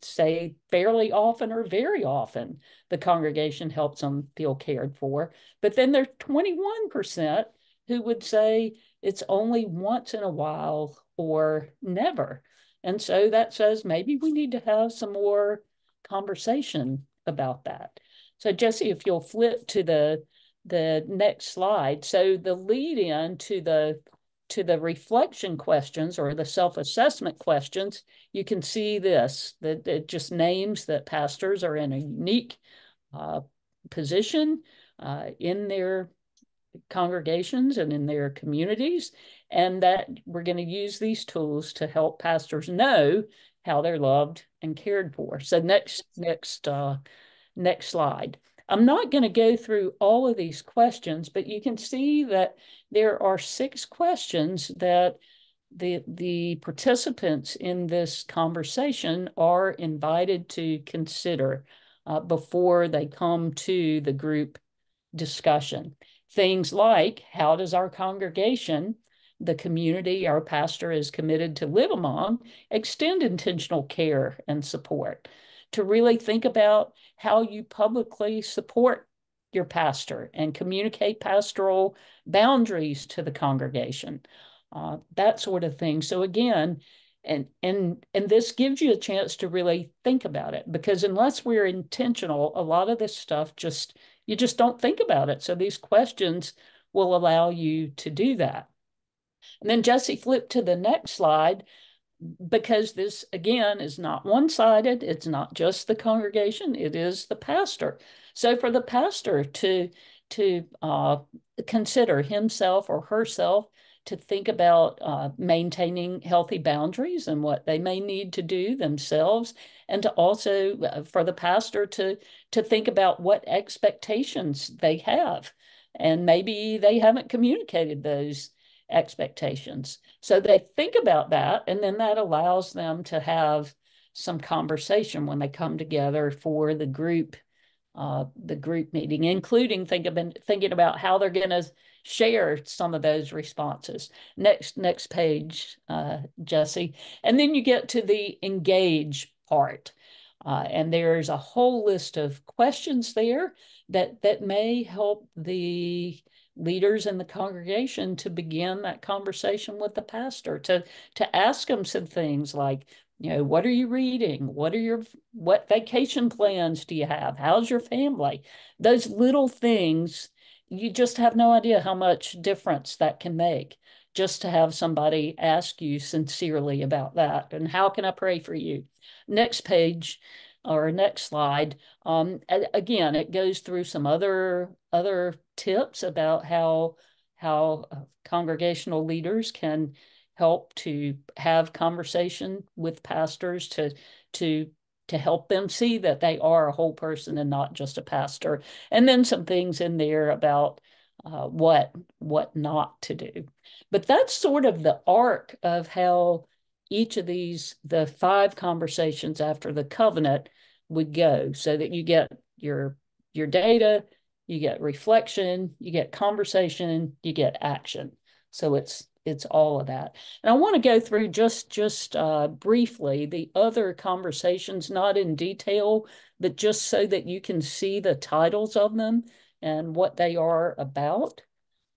say fairly often or very often the congregation helps them feel cared for. But then there's 21% who would say it's only once in a while or never. And so that says maybe we need to have some more conversation about that. So Jesse, if you'll flip to the next slide. So the lead in to the reflection questions, or the self-assessment questions, you can see this, that it just names that pastors are in a unique position in their congregations and in their communities, and that we're going to use these tools to help pastors know how they're loved and cared for. So next slide. I'm not going to go through all of these questions, but you can see that there are 6 questions that the participants in this conversation are invited to consider before they come to the group discussion. Things like, how does our congregation, the community our pastor is committed to live among, extend intentional care and support? To really think about how you publicly support your pastor and communicate pastoral boundaries to the congregation, that sort of thing. So again, and this gives you a chance to really think about it, because unless we're intentional, a lot of this stuff you just don't think about it. So these questions will allow you to do that. And then Jesse, flip to the next slide, because this, again, is not one-sided. It's not just the congregation, it is the pastor. So for the pastor to consider himself or herself to think about maintaining healthy boundaries and what they may need to do themselves, and to also for the pastor to think about what expectations they have, and maybe they haven't communicated those expectations. So they think about that, and then that allows them to have some conversation when they come together for the group meeting, including thinking about how they're going to share some of those responses. Next page, Jesse. And then you get to the engage part. And there's a whole list of questions there that may help the leaders in the congregation to begin that conversation with the pastor, to ask them some things like, what are you reading? What vacation plans do you have? How's your family? Those little things, you just have no idea how much difference that can make, just to have somebody ask you sincerely about that. And how can I pray for you? Next page or next slide. Again, it goes through some other tips about how congregational leaders can help to have conversation with pastors to help them see that they are a whole person and not just a pastor. And then some things in there about what not to do. But that's sort of the arc of how each of these, the 5 conversations after the covenant, would go, so that you get your data, you get reflection, you get conversation, you get action. So it's all of that. And I want to go through just briefly the other conversations, not in detail, but just so that you can see the titles of them and what they are about.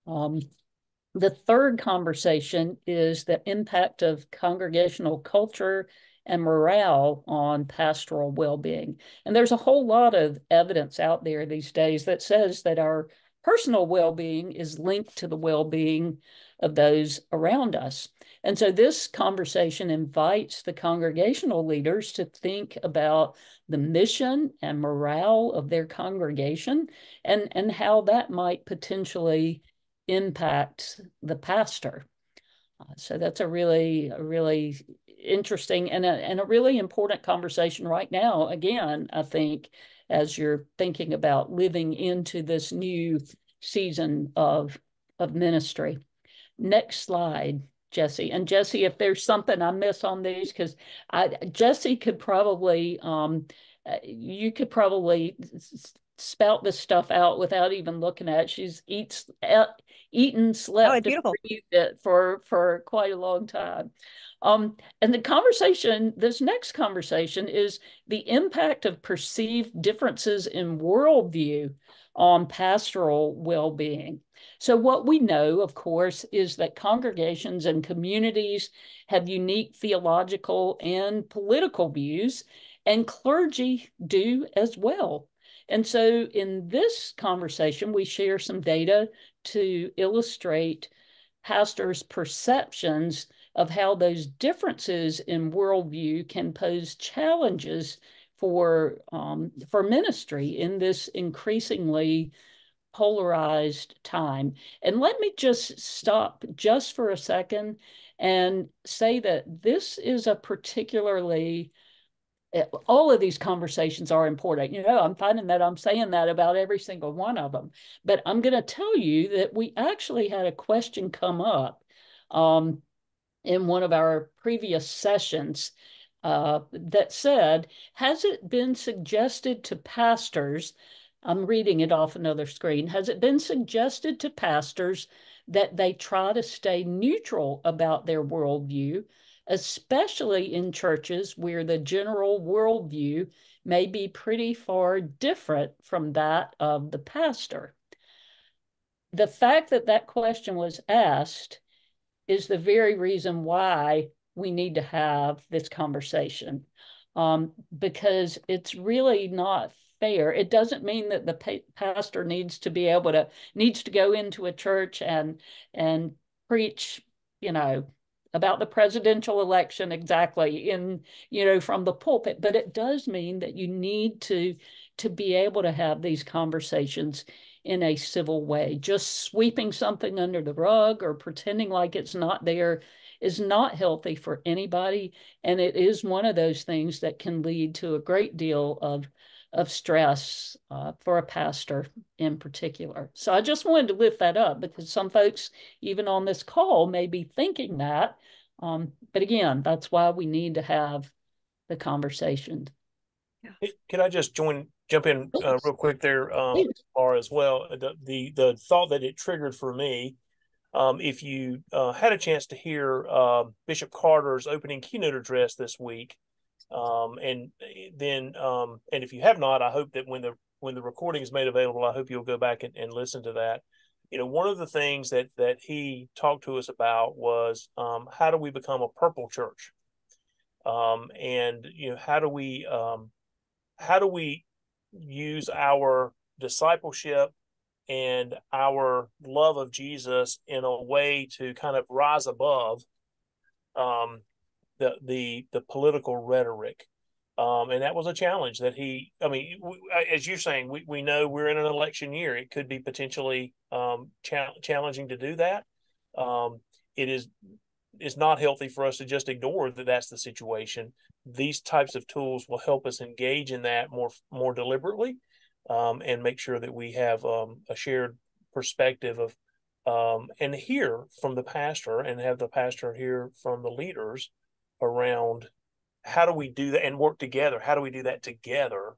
The third conversation is the impact of congregational culture and morale on pastoral well-being. And there's a whole lot of evidence out there these days that says that our personal well-being is linked to the well-being of those around us. And so this conversation invites the congregational leaders to think about the mission and morale of their congregation, and how that might potentially impact the pastor. So that's a really interesting and a really important conversation right now. Again, I think, as you're thinking about living into this new season of ministry. Next slide, Jesse. And Jesse, if there's something I miss on these, because Jesse could probably, you could probably spout this stuff out without even looking at it. She's eaten, slept, and breathed it for quite a long time. And the conversation, this next conversation, is the impact of perceived differences in worldview on pastoral well-being. So what we know, of course, is that congregations and communities have unique theological and political views, and clergy do as well. And so in this conversation, we share some data to illustrate pastors' perceptions of how those differences in worldview can pose challenges for ministry in this increasingly polarized time. And let me just stop just for a second and say that this is a particularly, all of these conversations are important. I'm finding that I'm saying that about every single one of them. But I'm going to tell you that we actually had a question come up in one of our previous sessions that said, has it been suggested to pastors, I'm reading it off another screen, has it been suggested to pastors that they try to stay neutral about their worldview, especially in churches where the general worldview may be pretty far different from that of the pastor? The fact that that question was asked is the very reason why we need to have this conversation, because it's really not fair. It doesn't mean that the pastor needs to go into a church and preach, about the presidential election exactly in, from the pulpit, but it does mean that you need to be able to have these conversations in a civil way. Just sweeping something under the rug or pretending like it's not there is not healthy for anybody. And it is one of those things that can lead to a great deal of stress for a pastor in particular. So I just wanted to lift that up because some folks, even on this call, may be thinking that. But again, that's why we need to have the conversation. Can I just jump in real quick there, Laura, as well? The thought that it triggered for me, if you had a chance to hear Bishop Carter's opening keynote address this week, and if you have not, I hope that when the recording is made available, I hope you'll go back and listen to that. One of the things that he talked to us about was how do we become a purple church, and how do we use our discipleship and our love of Jesus in a way to kind of rise above the political rhetoric. And that was a challenge that as you're saying, we know we're in an election year. It could be potentially challenging to do that. It's not healthy for us to just ignore that that's the situation. These types of tools will help us engage in that more deliberately, and make sure that we have a shared perspective of and hear from the pastor and have the pastor hear from the leaders around how do we do that and work together? How do we do that together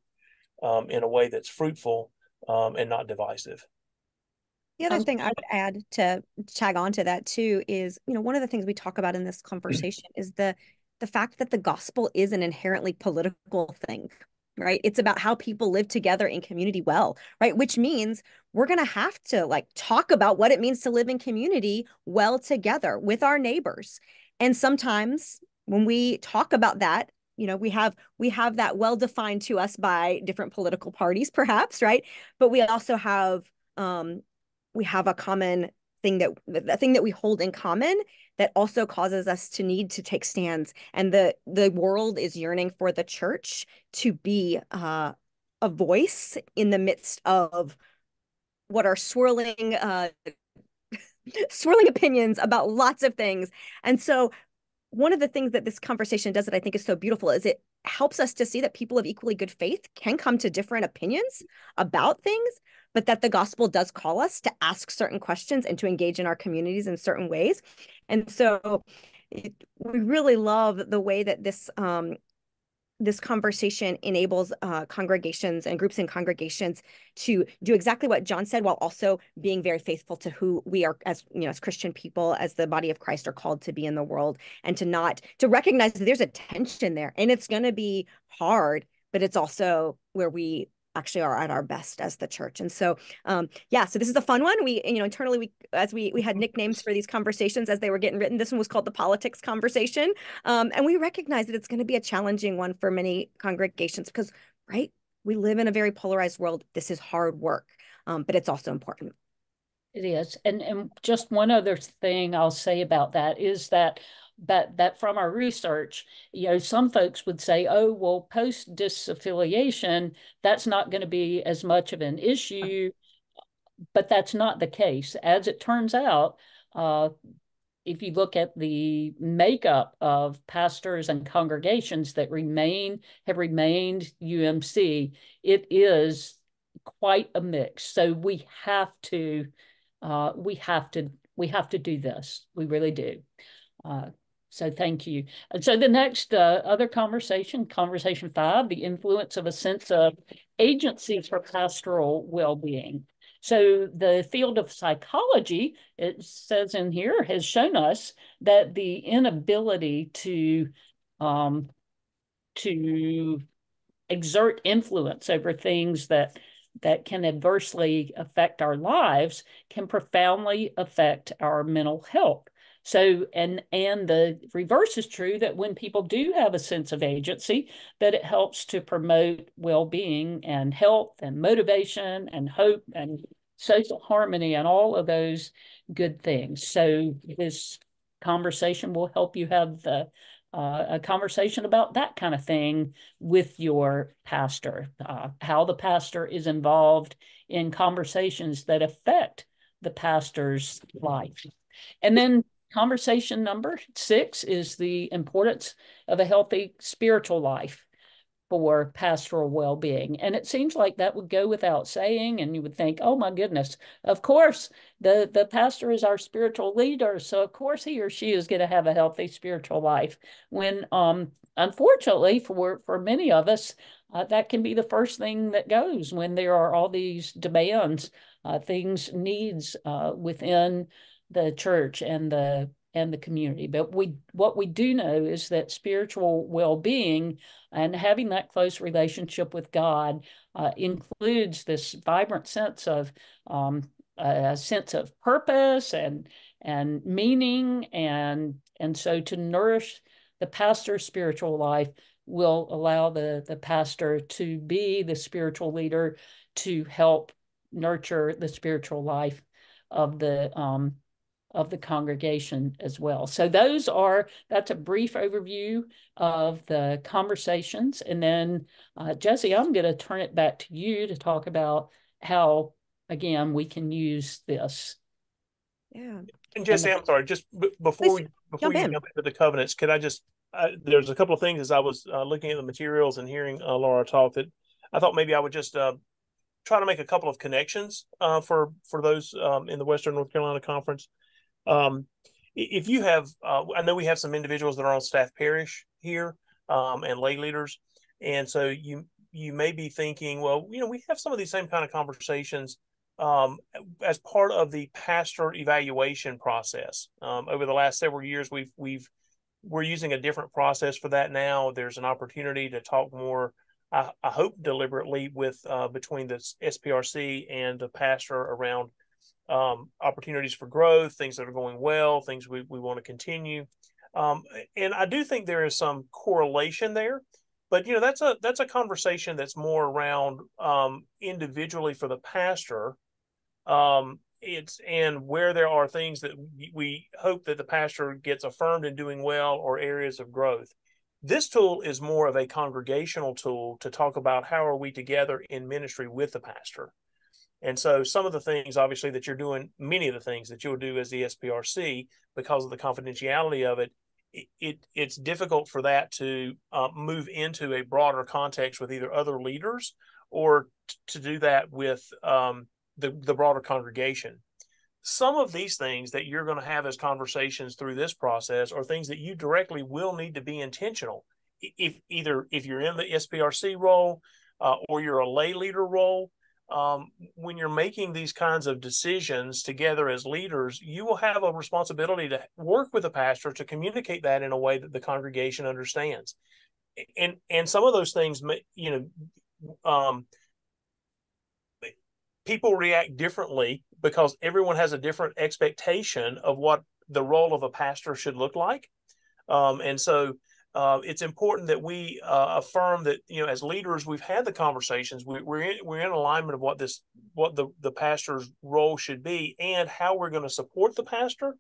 in a way that's fruitful and not divisive? The other thing I would add to tag on to that too is, one of the things we talk about in this conversation is the fact that the gospel is an inherently political thing, right? It's about how people live together in community well, right? Which means we're going to have to talk about what it means to live in community well together with our neighbors. And sometimes when we talk about that, we have that well defined to us by different political parties, perhaps, right? But we also have a common thing the thing that we hold in common that also causes us to need to take stands. And the world is yearning for the church to be a voice in the midst of what are swirling opinions about lots of things. And so one of the things that this conversation does that I think is so beautiful is it helps us to see that people of equally good faith can come to different opinions about things, but that the gospel does call us to ask certain questions and to engage in our communities in certain ways. And so we really love the way that this conversation enables congregations and groups and congregations to do exactly what John said, while also being very faithful to who we are as Christian people, as the body of Christ are called to be in the world, and to recognize that there's a tension there, and it's going to be hard, but it's also where we actually are at our best as the church. And so, so this is a fun one. We, internally, we had nicknames for these conversations as they were getting written. This one was called the politics conversation. And we recognize that it's going to be a challenging one for many congregations because, right, we live in a very polarized world. This is hard work, but it's also important. It is. And just one other thing I'll say about that is that from our research, some folks would say, oh, well, post disaffiliation, that's not going to be as much of an issue, but that's not the case. As it turns out, if you look at the makeup of pastors and congregations that have remained UMC, it is quite a mix. So we have to do this. We really do. So thank you. And so the next other conversation 5, the influence of a sense of agency for pastoral well-being. So the field of psychology, it says in here, has shown us that the inability to exert influence over things that can adversely affect our lives can profoundly affect our mental health. So, and the reverse is true, that when people do have a sense of agency, that it helps to promote well-being and health and motivation and hope and social harmony and all of those good things. So this conversation will help you have a conversation about that kind of thing with your pastor, how the pastor is involved in conversations that affect the pastor's life. And then conversation number 6 is the importance of a healthy spiritual life for pastoral well-being. And it seems like that would go without saying, and you would think, oh my goodness, of course, the pastor is our spiritual leader, so of course he or she is going to have a healthy spiritual life. When unfortunately for many of us, that can be the first thing that goes when there are all these demands, needs within the church and the community. But what we do know is that spiritual well-being and having that close relationship with God includes this vibrant sense of a sense of purpose and meaning, and so to nourish the pastor's spiritual life will allow the pastor to be the spiritual leader to help nurture the spiritual life of the congregation as well. So that's a brief overview of the conversations. And then Jesse, I'm going to turn it back to you to talk about how, again, we can use this. Yeah. And Jesse, I'm sorry, just before you jump into the covenants, could I just, there's a couple of things as I was looking at the materials and hearing Laura talk that I thought maybe I would just try to make a couple of connections for those in the Western North Carolina Conference. If you have, I know we have some individuals that are on staff parish here and lay leaders. And so you may be thinking, well, we have some of these same kind of conversations as part of the pastor evaluation process. Over the last several years, we're using a different process for that now. There's an opportunity to talk more, I hope deliberately, with between the SPRC and the pastor around opportunities for growth, things that are going well, things we want to continue. And I do think there is some correlation there, but that's a conversation that's more around individually for the pastor. And where there are things that we hope that the pastor gets affirmed in doing well or areas of growth. This tool is more of a congregational tool to talk about how are we together in ministry with the pastor. And so some of the things, obviously, that you're doing, many of the things that you'll do as the SPRC, because of the confidentiality of it, it's difficult for that to move into a broader context with either other leaders or to do that with the broader congregation. Some of these things that you're going to have as conversations through this process are things that you directly will need to be intentional. If you're in the SPRC role or you're a lay leader role, when you're making these kinds of decisions together as leaders, you will have a responsibility to work with the pastor to communicate that in a way that the congregation understands. And some of those things, people react differently because everyone has a different expectation of what the role of a pastor should look like. And so it's important that we affirm that, as leaders, we've had the conversations. We're in alignment of what the pastor's role should be and how we're going to support the pastor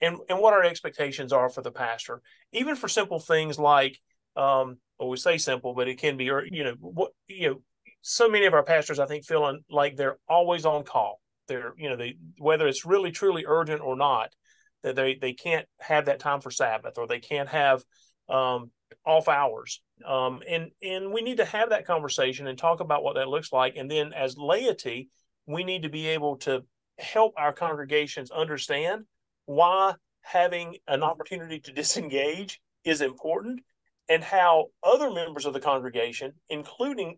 and what our expectations are for the pastor, even for simple things like, well, we say simple, but it can be, so many of our pastors, I think, feeling like they're always on call. They're, whether it's really truly urgent or not, that they can't have that time for Sabbath, or they can't have off hours. And we need to have that conversation and talk about what that looks like. And then as laity, we need to be able to help our congregations understand why having an opportunity to disengage is important, and how other members of the congregation, including,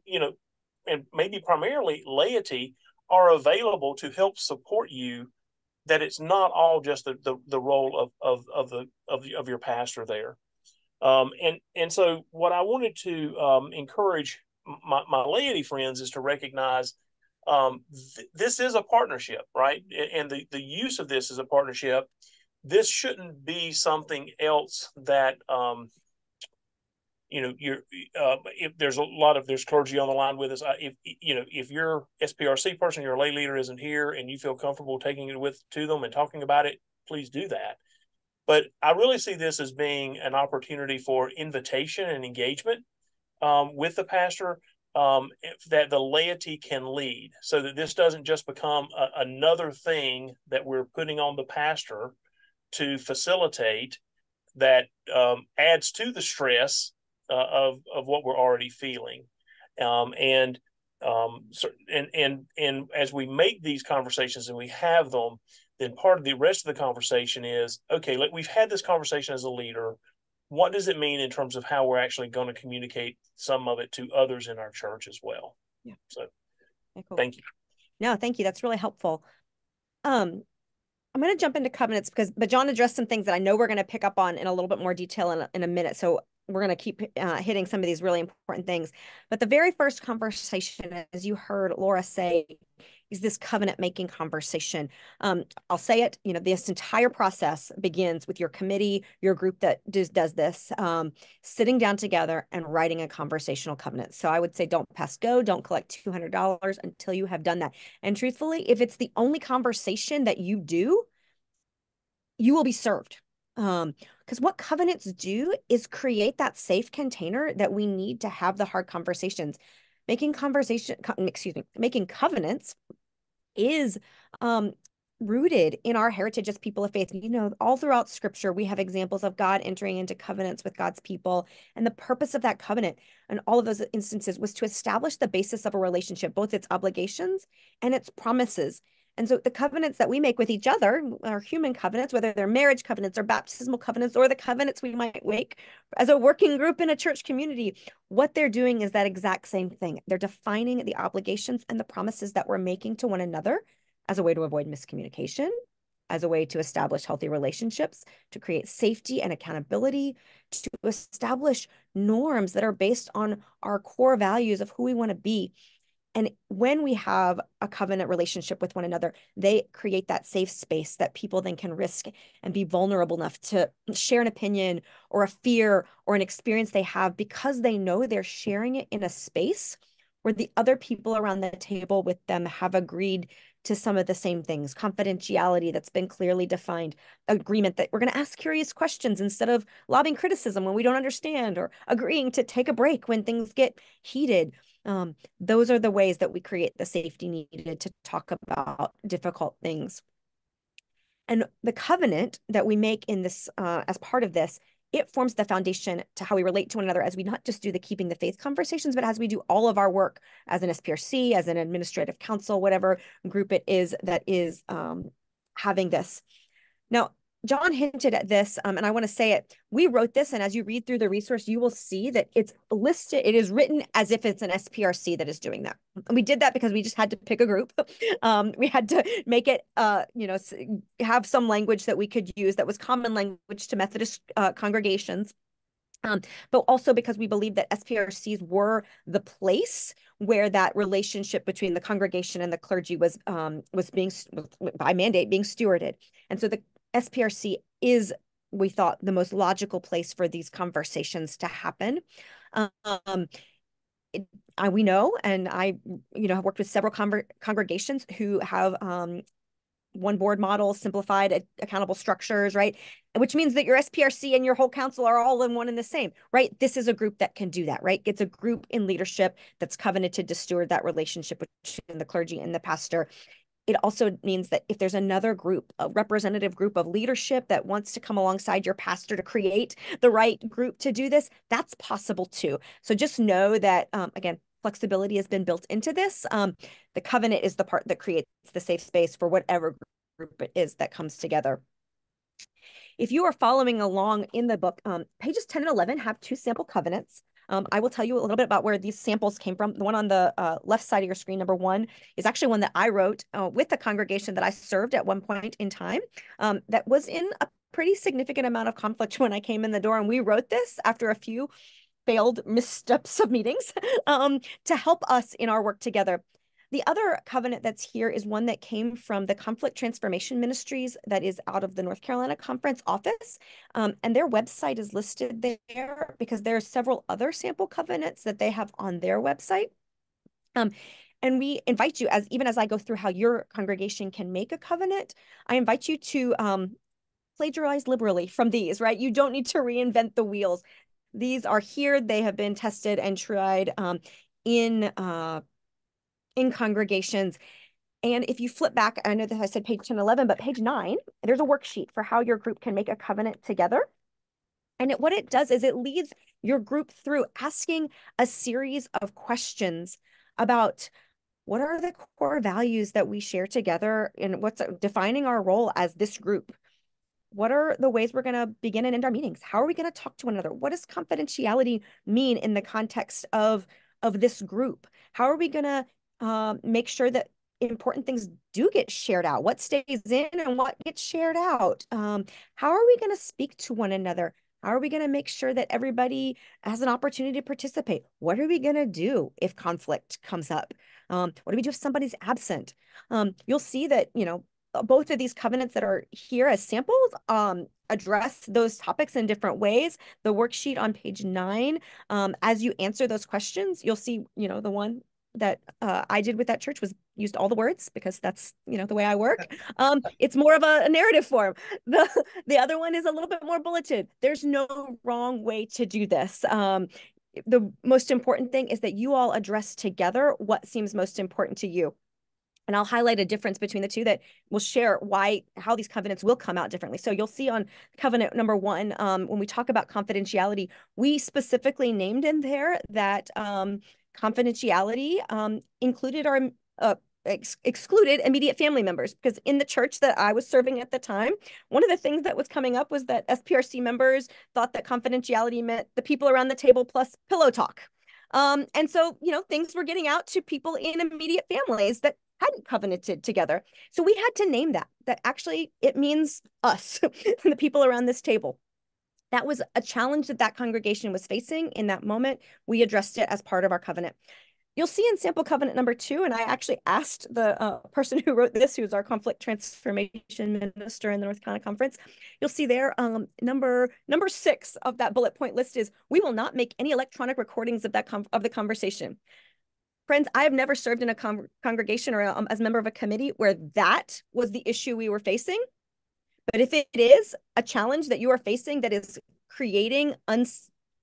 and maybe primarily laity, are available to help support you, that it's not all just the role of your pastor there. And so what I wanted to encourage my laity friends is to recognize this is a partnership, right? And the use of this is a partnership. This shouldn't be something else that if there's clergy on the line with us, if your SPRC person, your lay leader isn't here and you feel comfortable taking it to them and talking about it, please do that. But I really see this as being an opportunity for invitation and engagement with the pastor, that the laity can lead, so that this doesn't just become another thing that we're putting on the pastor to facilitate, that adds to the stress of what we're already feeling. And as we make these conversations and we have them, then part of the rest of the conversation is, okay, we've had this conversation as a leader. What does it mean in terms of how we're actually going to communicate some of it to others in our church as well? Yeah. So, okay, cool. Thank you. No, thank you. That's really helpful. I'm going to jump into covenants but John addressed some things that I know we're going to pick up on in a little bit more detail in a minute. So we're going to keep hitting some of these really important things. But the very first conversation, as you heard Laura say, is this covenant making conversation. I'll say it, this entire process begins with your committee, your group that does this, sitting down together and writing a conversational covenant. So I would say don't pass go, don't collect $200 until you have done that. And truthfully, if it's the only conversation that you do, you will be served. Because what covenants do is create that safe container that we need to have the hard conversations. Making covenants is rooted in our heritage as people of faith. All throughout scripture, we have examples of God entering into covenants with God's people. And the purpose of that covenant in all of those instances was to establish the basis of a relationship, both its obligations and its promises. And so the covenants that we make with each other are human covenants, whether they're marriage covenants or baptismal covenants or the covenants we might make as a working group in a church community. What they're doing is that exact same thing. They're defining the obligations and the promises that we're making to one another as a way to avoid miscommunication, as a way to establish healthy relationships, to create safety and accountability, to establish norms that are based on our core values of who we want to be. And when we have a covenant relationship with one another, they create that safe space that people then can risk and be vulnerable enough to share an opinion or a fear or an experience they have, because they know they're sharing it in a space where the other people around the table with them have agreed to some of the same things, confidentiality that's been clearly defined, agreement that we're going to ask curious questions instead of lobbing criticism when we don't understand, or agreeing to take a break when things get heated. Those are the ways that we create the safety needed to talk about difficult things. And the covenant that we make in this, as part of this, it forms the foundation to how we relate to one another as we not just do the keeping the faith conversations, but as we do all of our work as an SPRC, as an administrative council, whatever group it is that is having this. Now, John hinted at this, and I want to say it. We wrote this, and as you read through the resource, you will see that it's listed. It is written as if it's an SPRC that is doing that. And we did that because we just had to pick a group. We had to make it, have some language that we could use that was common language to Methodist congregations. But also because we believe that SPRCs were the place where that relationship between the congregation and the clergy was being, by mandate, being stewarded. And so the SPRC is, we thought, the most logical place for these conversations to happen. We know, and I, have worked with several congregations who have one board model, simplified, accountable structures, right? Which means that your SPRC and your whole council are all in one and the same, right? This is a group that can do that, right? It's a group in leadership that's covenanted to steward that relationship between the clergy and the pastor. It also means that if there's another group, a representative group of leadership that wants to come alongside your pastor to create the right group to do this, that's possible too. So just know that, again, flexibility has been built into this. The covenant is the part that creates the safe space for whatever group it is that comes together. If you are following along in the book, pages 10 and 11 have two sample covenants. I will tell you a little bit about where these samples came from. The one on the left side of your screen, number one, is actually one that I wrote with the congregation that I served at one point in time, that was in a pretty significant amount of conflict when I came in the door. And we wrote this after a few failed missteps of meetings to help us in our work together. The other covenant that's here is one that came from the Conflict Transformation Ministries that is out of the North Carolina Conference office. And their website is listed there because there are several other sample covenants that they have on their website. And we invite you, even as I go through how your congregation can make a covenant, I invite you to plagiarize liberally from these, right? You don't need to reinvent the wheels. These are here. They have been tested and tried in congregations. And if you flip back, I know that I said page 10, 11, but page 9, there's a worksheet for how your group can make a covenant together. And what it does is it leads your group through asking a series of questions about what are the core values that we share together and what's defining our role as this group. What are the ways we're going to begin and end our meetings? How are we going to talk to one another? What does confidentiality mean in the context of this group? How are we going to make sure that important things do get shared out? What stays in and what gets shared out? How are we going to speak to one another? How are we going to make sure that everybody has an opportunity to participate? What are we going to do if conflict comes up? What do we do if somebody's absent? You'll see that, both of these covenants that are here as samples address those topics in different ways. The worksheet on page 9, as you answer those questions, you'll see, the one that I did with that church was used all the words because that's, the way I work. It's more of a narrative form. The other one is a little bit more bulleted. There's no wrong way to do this. The most important thing is that you all address together what seems most important to you. And I'll highlight a difference between the two that will share how these covenants will come out differently. So you'll see on covenant number 1, when we talk about confidentiality, we specifically named in there that confidentiality included our excluded immediate family members, because in the church that I was serving at the time, one of the things that was coming up was that SPRC members thought that confidentiality meant the people around the table plus pillow talk. And so, things were getting out to people in immediate families that hadn't covenanted together. So we had to name that actually it means us, the people around this table. That was a challenge that congregation was facing in that moment. We addressed it as part of our covenant. You'll see in sample covenant number 2, and I actually asked the person who wrote this, who's our conflict transformation minister in the North Carolina Conference. You'll see there, number 6 of that bullet point list is, we will not make any electronic recordings of the conversation. Friends, I have never served in a congregation or as a member of a committee where that was the issue we were facing. But if it is a challenge that you are facing that is creating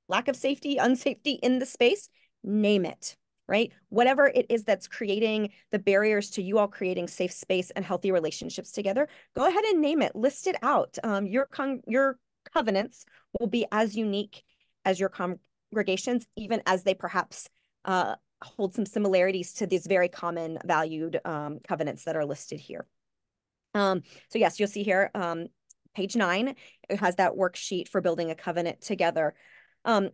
lack of safety, unsafety in the space, name it, right? Whatever it is that's creating the barriers to you all creating safe space and healthy relationships together, go ahead and name it, list it out. Your covenants will be as unique as your congregations, even as they perhaps hold some similarities to these very common valued covenants that are listed here. So yes, you'll see here, page 9, it has that worksheet for building a covenant together.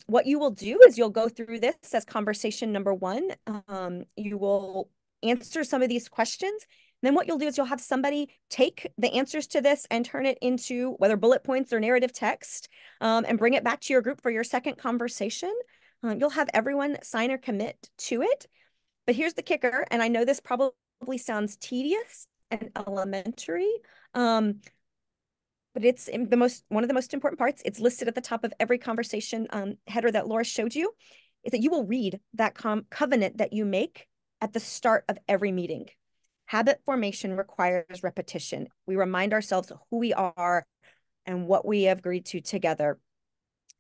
What you will do is you'll go through this as conversation number 1. You will answer some of these questions. Then what you'll do is you'll have somebody take the answers to this and turn it into whether bullet points or narrative text, and bring it back to your group for your second conversation. You'll have everyone sign or commit to it. But here's the kicker, and I know this probably sounds tedious and elementary, but it's one of the most important parts. It's listed at the top of every conversation header that Laura showed you, is that you will read that covenant that you make at the start of every meeting. Habit formation requires repetition. We remind ourselves who we are and what we have agreed to together.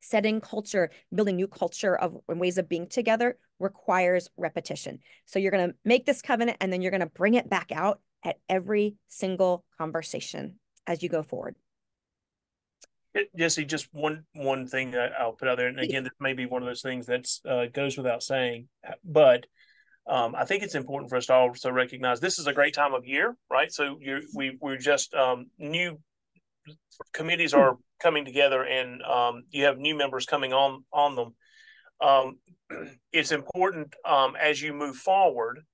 Setting culture, building new culture and ways of being together requires repetition. So you're going to make this covenant and then you're going to bring it back out at every single conversation as you go forward. Jesse, just one thing that I'll put out there, and again, this may be one of those things that goes without saying, but I think it's important for us to also recognize this is a great time of year, right? So we're just new committees are coming together, and you have new members coming on them. It's important as you move forward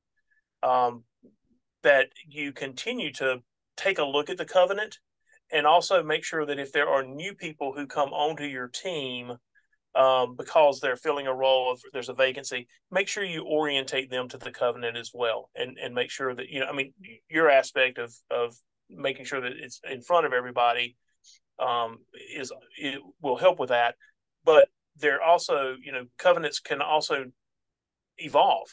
that you continue to take a look at the covenant, and also make sure that if there are new people who come onto your team because they're filling a role, if there's a vacancy, make sure you orientate them to the covenant as well, and make sure that, your aspect of making sure that it's in front of everybody it will help with that. But they're also, covenants can also evolve,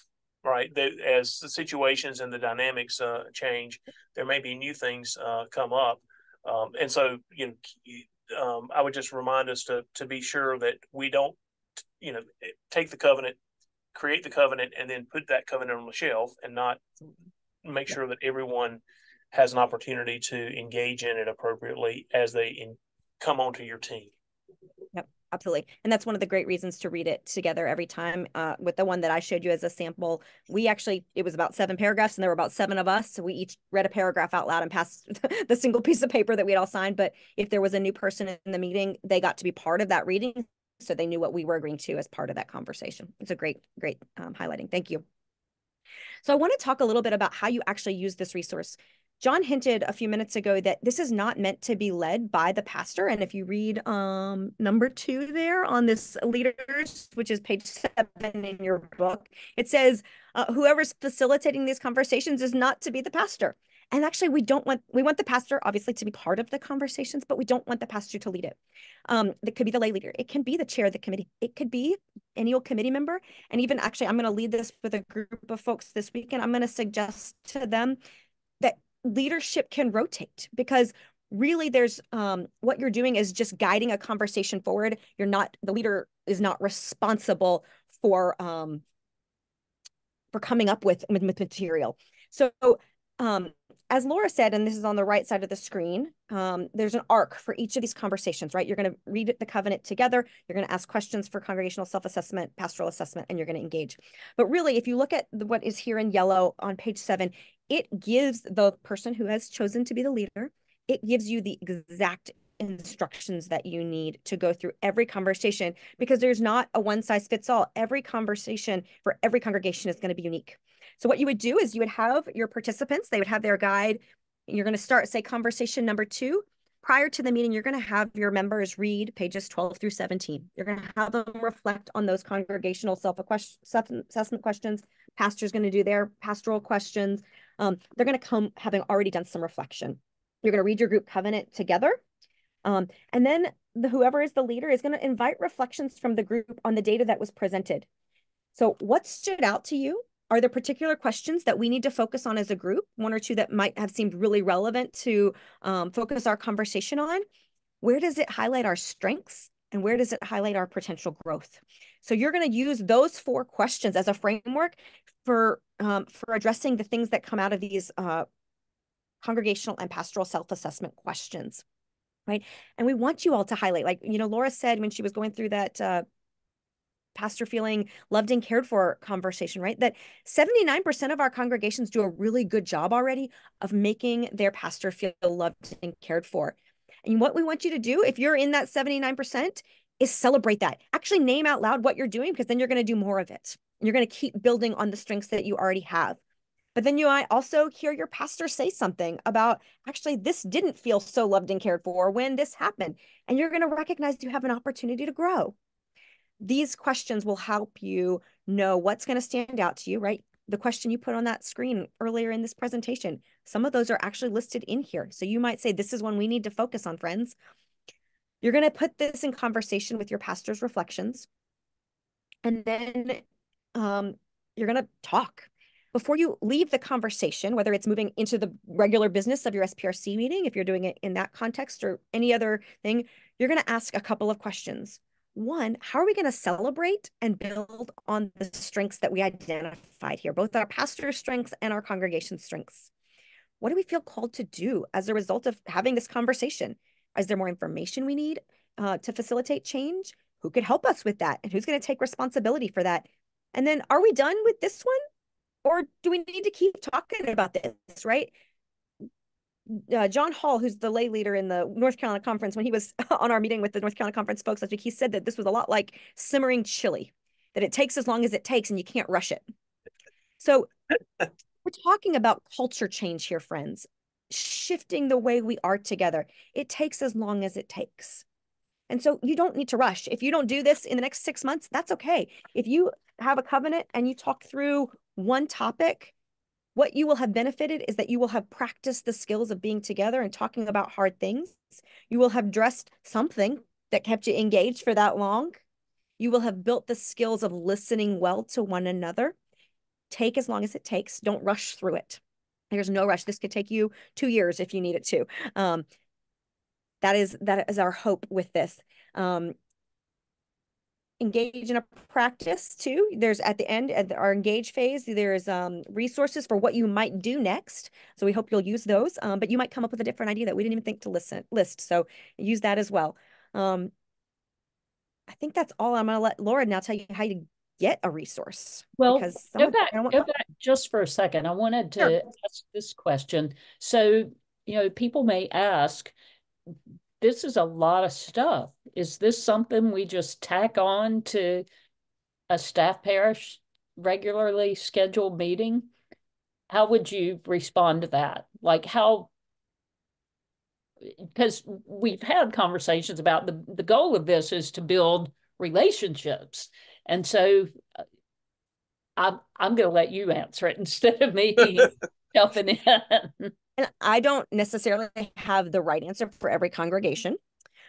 right? As the situations and the dynamics change, there may be new things come up. And so, I would just remind us to be sure that we don't, take the covenant, create the covenant, and then put that covenant on the shelf, and not make sure that everyone has an opportunity to engage in it appropriately as they come onto your team. Yep, absolutely. And that's one of the great reasons to read it together every time. With the one that I showed you as a sample, it was about 7 paragraphs and there were about 7 of us. So we each read a paragraph out loud and passed the single piece of paper that we had all signed. But if there was a new person in the meeting, they got to be part of that reading. So they knew what we were agreeing to as part of that conversation. It's a great highlighting. Thank you. So I want to talk a little bit about how you actually use this resource. John hinted a few minutes ago that this is not meant to be led by the pastor. And if you read number 2 there on this leaders, which is page 7 in your book, it says, whoever's facilitating these conversations is not to be the pastor. And actually, we want the pastor obviously to be part of the conversations, but we don't want the pastor to lead it. That could be the lay leader. It can be the chair of the committee. It could be any old committee member. And even actually, I'm going to lead this with a group of folks this weekend. I'm going to suggest to them that leadership can rotate, because really there's what you're doing is just guiding a conversation forward. The leader is not responsible for coming up with material. So as Laura said, and this is on the right side of the screen, there's an arc for each of these conversations, right? You're going to read the covenant together. You're going to ask questions for congregational self-assessment, pastoral assessment, and you're going to engage. But really, if you look at what is here in yellow on page 7, it gives the person who has chosen to be the leader, it gives you the exact instructions that you need to go through every conversation, because there's not a one-size-fits-all. Every conversation for every congregation is going to be unique. So what you would do is you would have your participants, they would have their guide, and you're going to start, say, conversation number 2. Prior to the meeting, you're going to have your members read pages 12 through 17. You're going to have them reflect on those congregational self-assessment questions. Pastor's going to do their pastoral questions. They're going to come having already done some reflection. You're going to read your group covenant together. And then whoever is the leader is going to invite reflections from the group on the data that was presented. So what stood out to you? Are there particular questions that we need to focus on as a group? 1 or 2 that might have seemed really relevant to focus our conversation on? Where does it highlight our strengths? And where does it highlight our potential growth? So you're going to use those 4 questions as a framework for addressing the things that come out of these congregational and pastoral self-assessment questions, right? And we want you all to highlight, like, Laura said when she was going through that pastor feeling loved and cared for conversation, right? That 79% of our congregations do a really good job already of making their pastor feel loved and cared for. And what we want you to do, if you're in that 79%, is celebrate that. Actually name out loud what you're doing, because then you're going to do more of it. You're going to keep building on the strengths that you already have. But then you might also hear your pastor say something about, actually, this didn't feel so loved and cared for when this happened. And you're going to recognize you have an opportunity to grow. These questions will help you know what's going to stand out to you, right? The question you put on that screen earlier in this presentation, some of those are actually listed in here. So you might say, this is one we need to focus on, friends. You're going to put this in conversation with your pastor's reflections. And then you're going to talk. Before you leave the conversation, whether it's moving into the regular business of your SPRC meeting, if you're doing it in that context, or any other thing, you're going to ask a couple of questions. 1, how are we going to celebrate and build on the strengths that we identified here, both our pastor's strengths and our congregation's strengths? What do we feel called to do as a result of having this conversation? Is there more information we need to facilitate change? Who could help us with that? And who's going to take responsibility for that? And then, are we done with this one? Or do we need to keep talking about this, right? John Hall, who's the lay leader in the North Carolina Conference, when he was on our meeting with the North Carolina Conference folks last week, he said that this was a lot like simmering chili, that it takes as long as it takes and you can't rush it. So we're talking about culture change here, friends, shifting the way we are together. It takes as long as it takes. And so you don't need to rush. If you don't do this in the next 6 months, that's okay. If you have a covenant and you talk through one topic, what you will have benefited is that you will have practiced the skills of being together and talking about hard things. You will have addressed something that kept you engaged for that long. You will have built the skills of listening well to one another. Take as long as it takes. Don't rush through it. There's no rush. This could take you 2 years if you need it to. that is our hope with this. Engage in a practice too. There's at the end at our engage phase, there's resources for what you might do next. So we hope you'll use those. But you might come up with a different idea that we didn't even think to list. So use that as well. I think that's all. I'm going to let Laura now tell you how to get a resource. Well, because go back just for a second. I wanted to ask this question. So, people may ask, this is a lot of stuff. Is this something we just tack on to a staff parish regularly scheduled meeting? How would you respond to that? Like because we've had conversations about the goal of this is to build relationships. And so I'm going to let you answer it instead of me jumping in. And I don't necessarily have the right answer for every congregation.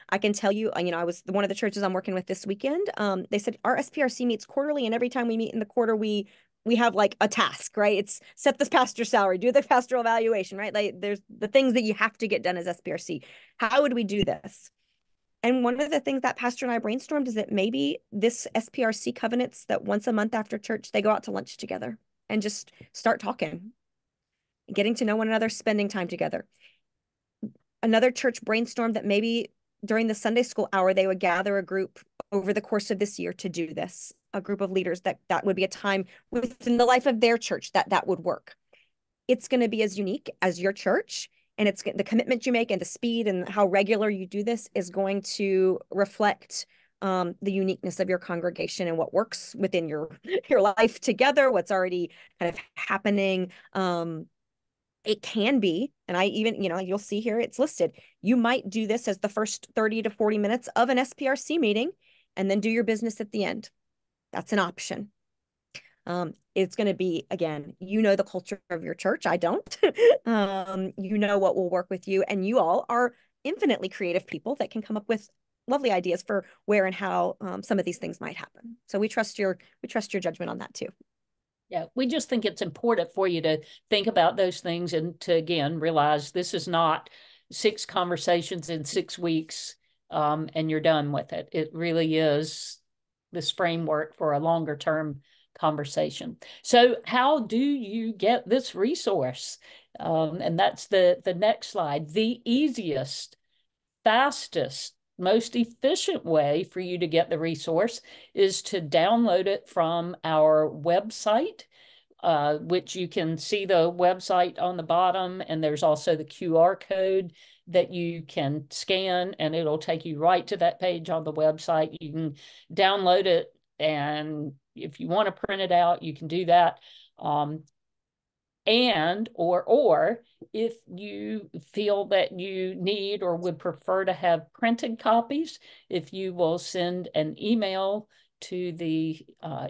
I can tell you, I was one of the churches I'm working with this weekend. They said our SPRC meets quarterly, and every time we meet in the quarter, we have like a task, right? It's set this pastor salary, do the pastoral evaluation, right? Like there's the things that you have to get done as SPRC. How would we do this? And one of the things that pastor and I brainstormed is that maybe this SPRC covenants that once a month after church, they go out to lunch together and just start talking, getting to know one another, spending time together. Another church brainstormed that maybe during the Sunday school hour, they would gather a group over the course of this year to do this, a group of leaders that would be a time within the life of their church that would work. It's going to be as unique as your church, and it's the commitment you make and the speed and how regular you do this is going to reflect the uniqueness of your congregation and what works within your life together, what's already kind of happening. It can be, and I even, you'll see here, it's listed. You might do this as the first 30 to 40 minutes of an SPRC meeting and then do your business at the end. That's an option. It's going to be, again, the culture of your church. I don't. What will work with you. And you all are infinitely creative people that can come up with lovely ideas for where and how some of these things might happen. So we trust your judgment on that too. Yeah, we just think it's important for you to think about those things and to, again, realize this is not 6 conversations in 6 weeks and you're done with it. It really is this framework for a longer term conversation. So how do you get this resource? And that's the next slide. The easiest, fastest, most efficient way for you to get the resource is to download it from our website, which you can see the website on the bottom, and there's also the QR code that you can scan, and it'll take you right to that page on the website. You can download it, and if you want to print it out, you can do that. Or if you feel that you need or would prefer to have printed copies, if you will send an email to the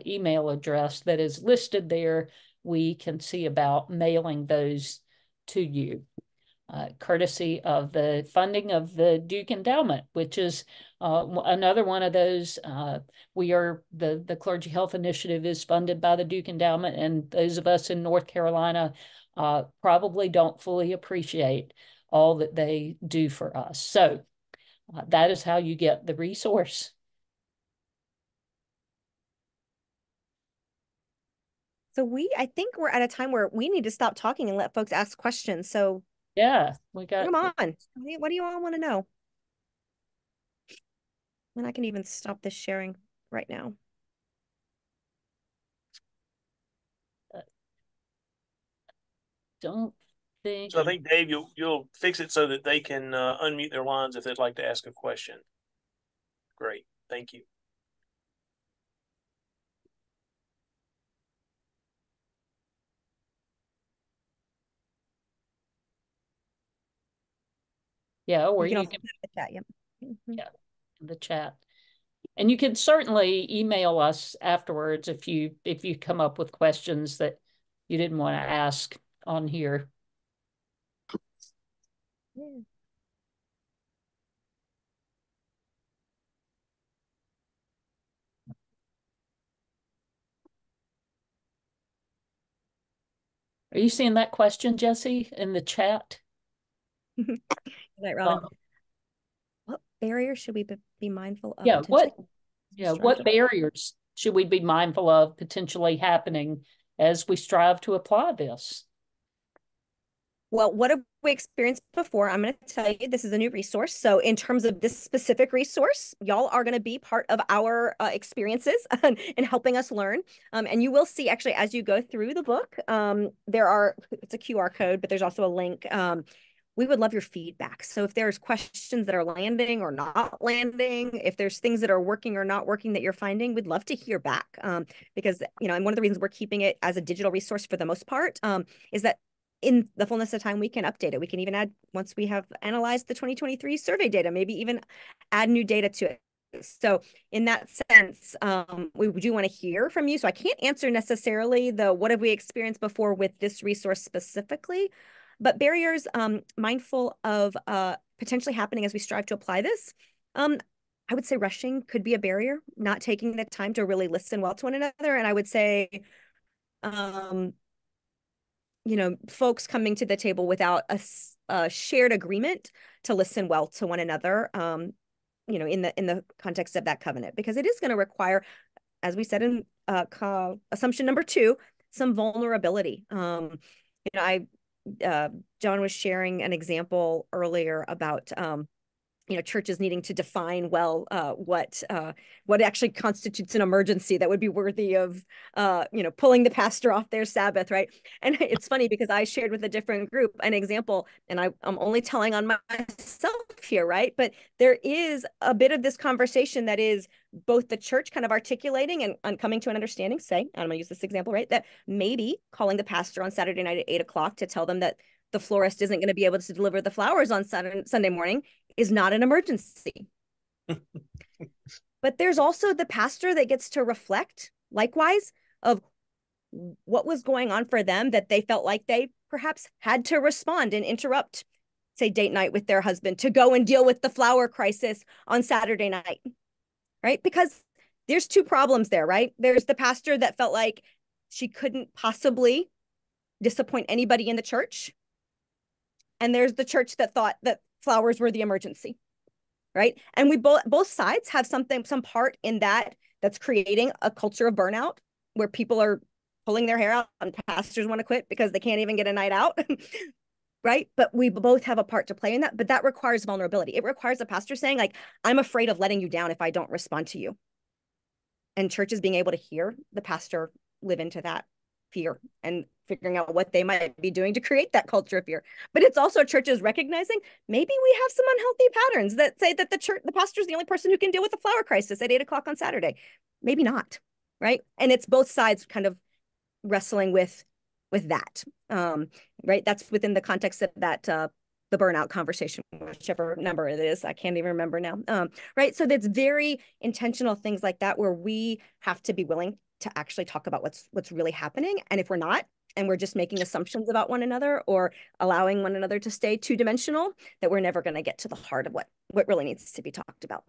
email address that is listed there, we can see about mailing those to you. Courtesy of the funding of the Duke Endowment, which is another one of those. The Clergy Health Initiative is funded by the Duke Endowment, and those of us in North Carolina probably don't fully appreciate all that they do for us. So that is how you get the resource. So I think we're at a time where we need to stop talking and let folks ask questions. So yeah, we got. Come on. What do you all want to know? And I can even stop this sharing right now. Don't think. So I think, Dave, you'll fix it so that they can unmute their lines if they'd like to ask a question. Great. Thank you. Yeah, or you can the chat. Yep. Yeah, in the chat. And you can certainly email us afterwards if you come up with questions that you didn't want to ask on here. Yeah. Are you seeing that question, Jesse, in the chat? Right, Robin. barriers should we be mindful of? Yeah, what potentially? barriers should we be mindful of potentially happening as we strive to apply this? Well, what have we experienced before? I'm going to tell you, this is a new resource. So in terms of this specific resource, y'all are going to be part of our experiences in helping us learn. And you will see actually, as you go through the book, it's a QR code, but there's also a link. We would love your feedback. So if there's questions that are landing or not landing, if there's things that are working or not working that you're finding, we'd love to hear back. Because, and one of the reasons we're keeping it as a digital resource for the most part is that in the fullness of time, we can update it. We can even add, once we have analyzed the 2023 survey data, maybe even add new data to it. So in that sense, we do want to hear from you. So I can't answer necessarily the what have we experienced before with this resource specifically, but barriers mindful of potentially happening as we strive to apply this. I would say rushing could be a barrier, not taking the time to really listen well to one another. And I would say, folks coming to the table without a shared agreement to listen well to one another, in the context of that covenant, because it is going to require, as we said in assumption number 2, some vulnerability. John was sharing an example earlier about churches needing to define well what actually constitutes an emergency that would be worthy of pulling the pastor off their Sabbath, right? And it's funny because I shared with a different group an example, and I'm only telling on myself here, right? But there is a bit of this conversation that is both the church kind of articulating and coming to an understanding, I'm going to use this example, right? That maybe calling the pastor on Saturday night at 8 o'clock to tell them that the florist isn't going to be able to deliver the flowers on Sunday morning is not an emergency. But there's also the pastor that gets to reflect, likewise, of what was going on for them that they felt like they perhaps had to respond and interrupt, say, date night with their husband to go and deal with the flower crisis on Saturday night, right? Because there's 2 problems there, right? There's the pastor that felt like she couldn't possibly disappoint anybody in the church. And there's the church that thought that flowers were the emergency, right? And we both sides have some part in that's creating a culture of burnout where people are pulling their hair out and pastors want to quit because they can't even get a night out, right? But we both have a part to play in that, but that requires vulnerability. It requires a pastor saying, like, I'm afraid of letting you down if I don't respond to you. And churches being able to hear the pastor live into that fear and figuring out what they might be doing to create that culture of fear. But it's also churches recognizing maybe we have some unhealthy patterns that say that the pastor is the only person who can deal with the flower crisis at 8 o'clock on Saturday. Maybe not, right? And it's both sides kind of wrestling with that, right? That's within the context of that the burnout conversation, whichever number it is. I can't even remember now, right? So that's very intentional things like that where we have to be willing to actually talk about what's really happening. And if we're not, and we're just making assumptions about one another or allowing one another to stay 2-dimensional, that we're never going to get to the heart of what really needs to be talked about.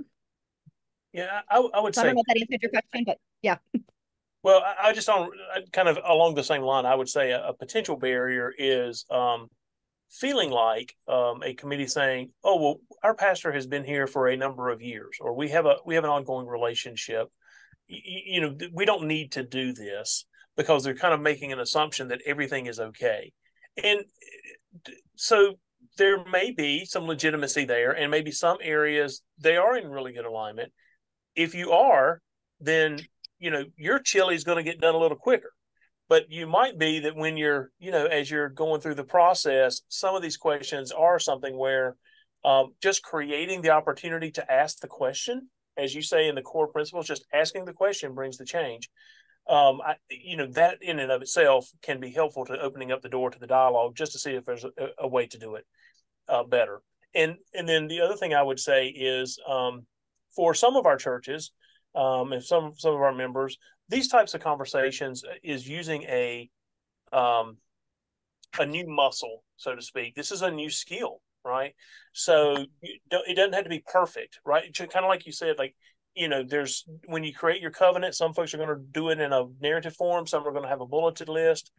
Yeah, I would say. I don't know if that answered your question, but yeah. Well, I just on kind of along the same line, I would say a potential barrier is feeling like a committee saying, "Oh, well, our pastor has been here for a number of years, or we have an ongoing relationship. We don't need to do this," because they're kind of making an assumption that everything is okay. And so there may be some legitimacy there, and maybe some areas they are in really good alignment. If you are, then, your chili is going to get done a little quicker. But you might be that when you're, as you're going through the process, some of these questions are something where just creating the opportunity to ask the question, as you say in the core principles, just asking the question brings the change. That in and of itself can be helpful to opening up the door to the dialogue just to see if there's a way to do it better. And then the other thing I would say is for some of our churches and some of our members, these types of conversations is using a new muscle, so to speak. This is a new skill, right? So it doesn't have to be perfect, right? Kind of like you said, like, there's when you create your covenant, some folks are going to do it in a narrative form. Some are going to have a bulleted list.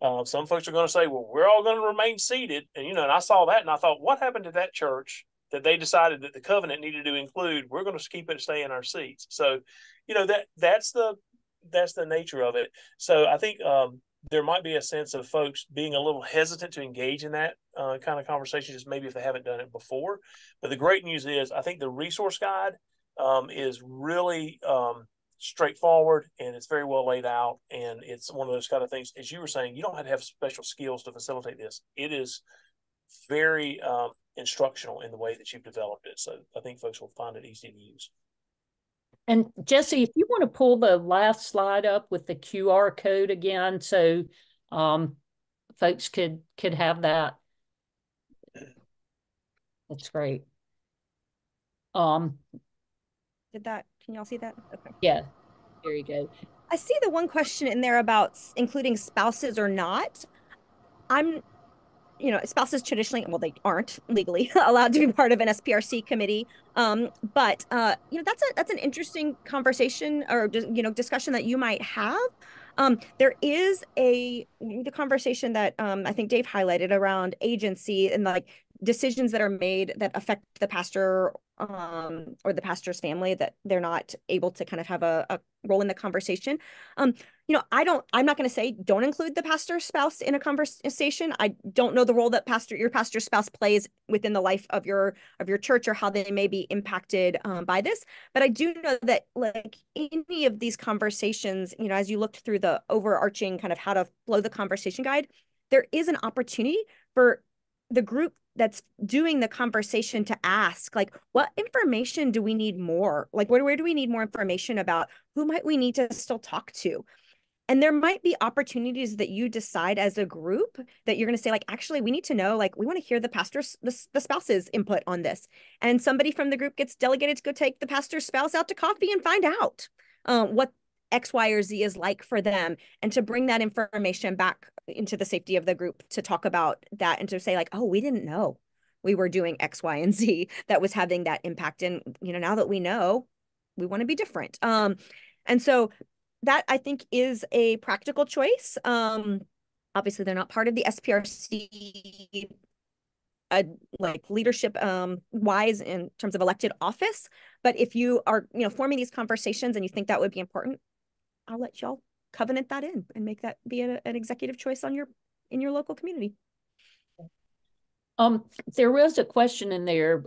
Some folks are going to say, well, we're all going to remain seated. And, and I saw that and I thought, what happened to that church that they decided that the covenant needed to include, we're going to keep it, stay in our seats. So, that's the nature of it. So I think there might be a sense of folks being a little hesitant to engage in that kind of conversation, just maybe if they haven't done it before. But the great news is, I think the resource guide is really straightforward, and it's very well laid out. And it's one of those kind of things, as you were saying, you don't have to have special skills to facilitate this. It is very instructional in the way that you've developed it. So I think folks will find it easy to use. And Jesse, if you want to pull the last slide up with the QR code again, so folks could have that. That's great. Can y'all see that? Okay. Yeah, there you go. I see the one question in there about including spouses or not. Spouses traditionally, well, they aren't legally allowed to be part of an SPRC committee. But that's an interesting conversation or discussion that you might have. There is the conversation that I think Dave highlighted around agency and like decisions that are made that affect the pastor or the pastor's family, that they're not able to kind of have a role in the conversation. I'm not going to say don't include the pastor's spouse in a conversation. I don't know the role that your pastor's spouse plays within the life of your church, or how they may be impacted by this. But I do know that, like any of these conversations, as you looked through the overarching kind of how to flow the conversation guide, there is an opportunity for the group that's doing the conversation to ask, like, what information do we need more? Like, where do we need more information about? Who might we need to still talk to? And there might be opportunities that you decide as a group that you're going to say, like, actually, we need to know, like, we want to hear the spouse's input on this. And somebody from the group gets delegated to go take the pastor's spouse out to coffee and find out what X, Y, or Z is like for them, and to bring that information back into the safety of the group to talk about that, and to say, like, oh, we didn't know we were doing X, Y, and Z that was having that impact. And, now that we know, we want to be different. And so that, I think, is a practical choice. Obviously, they're not part of the SPRC like leadership wise in terms of elected office. But if you are, forming these conversations and you think that would be important, I'll let y'all covenant that in and make that be an executive choice in your local community. There was a question in there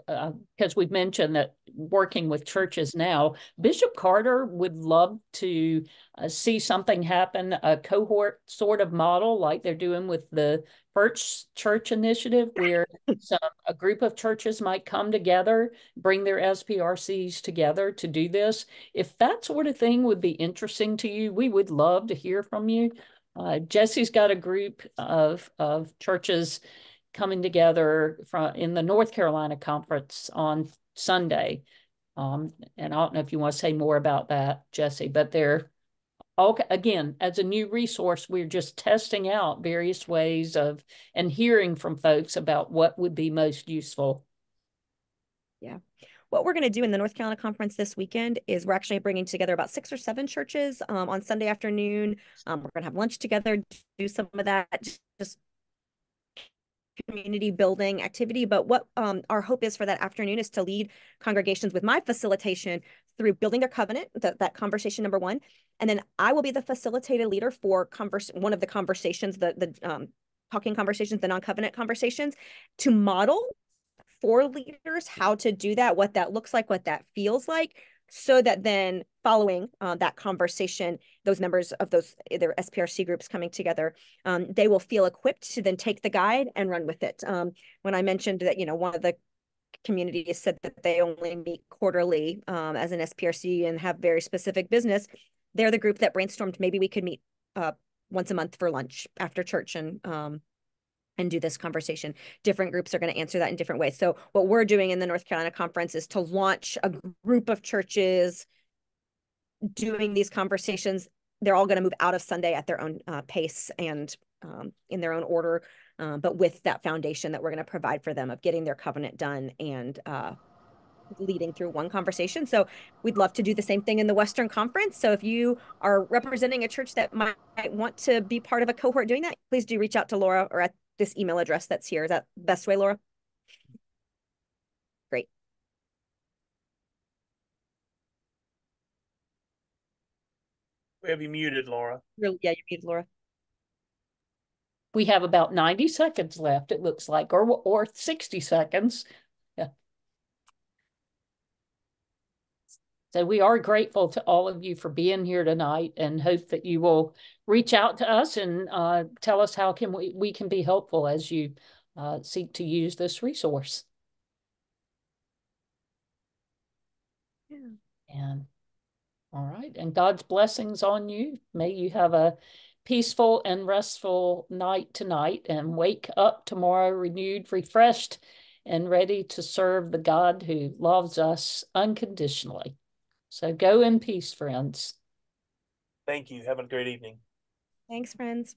because we've mentioned that working with churches now, Bishop Carter would love to see something happen, a cohort sort of model like they're doing with the First Church Initiative, where a group of churches might come together, bring their SPRCs together to do this. If that sort of thing would be interesting to you, we would love to hear from you. Jesse's got a group of churches coming together in the North Carolina conference on Sunday. And I don't know if you want to say more about that, Jesse, but they're all, again, as a new resource, we're just testing out various ways of and hearing from folks about what would be most useful. Yeah. What we're going to do in the North Carolina conference this weekend is we're actually bringing together about 6 or 7 churches on Sunday afternoon. We're going to have lunch together, do some of that, just community building activity. But what our hope is for that afternoon is to lead congregations with my facilitation through building their covenant, that conversation number 1. And then I will be the facilitated leader for one of the conversations, the talking conversations, the non-covenant conversations, to model for leaders how to do that, what that looks like, what that feels like, so that then following that conversation, those members of those either SPRC groups coming together, they will feel equipped to then take the guide and run with it. When I mentioned that, one of the communities said that they only meet quarterly as an SPRC and have very specific business, they're the group that brainstormed maybe we could meet once a month for lunch after church and do this conversation. Different groups are going to answer that in different ways. So what we're doing in the North Carolina conference is to launch a group of churches doing these conversations. They're all going to move out of Sunday at their own pace and in their own order, but with that foundation that we're going to provide for them of getting their covenant done and leading through one conversation. So we'd love to do the same thing in the Western Conference. So if you are representing a church that might want to be part of a cohort doing that, please do reach out to Laura or at this email address that's here. Is that the best way, Laura? Great. We have you muted, Laura. Yeah, you're muted, Laura. We have about 90 seconds left, it looks like, or 60 seconds. Yeah. So we are grateful to all of you for being here tonight and hope that you will reach out to us and tell us how we can be helpful as you seek to use this resource. Yeah. And all right, and God's blessings on you. May you have a peaceful and restful night tonight and wake up tomorrow renewed, refreshed, and ready to serve the God who loves us unconditionally. So go in peace, friends. Thank you. Have a great evening. Thanks, friends.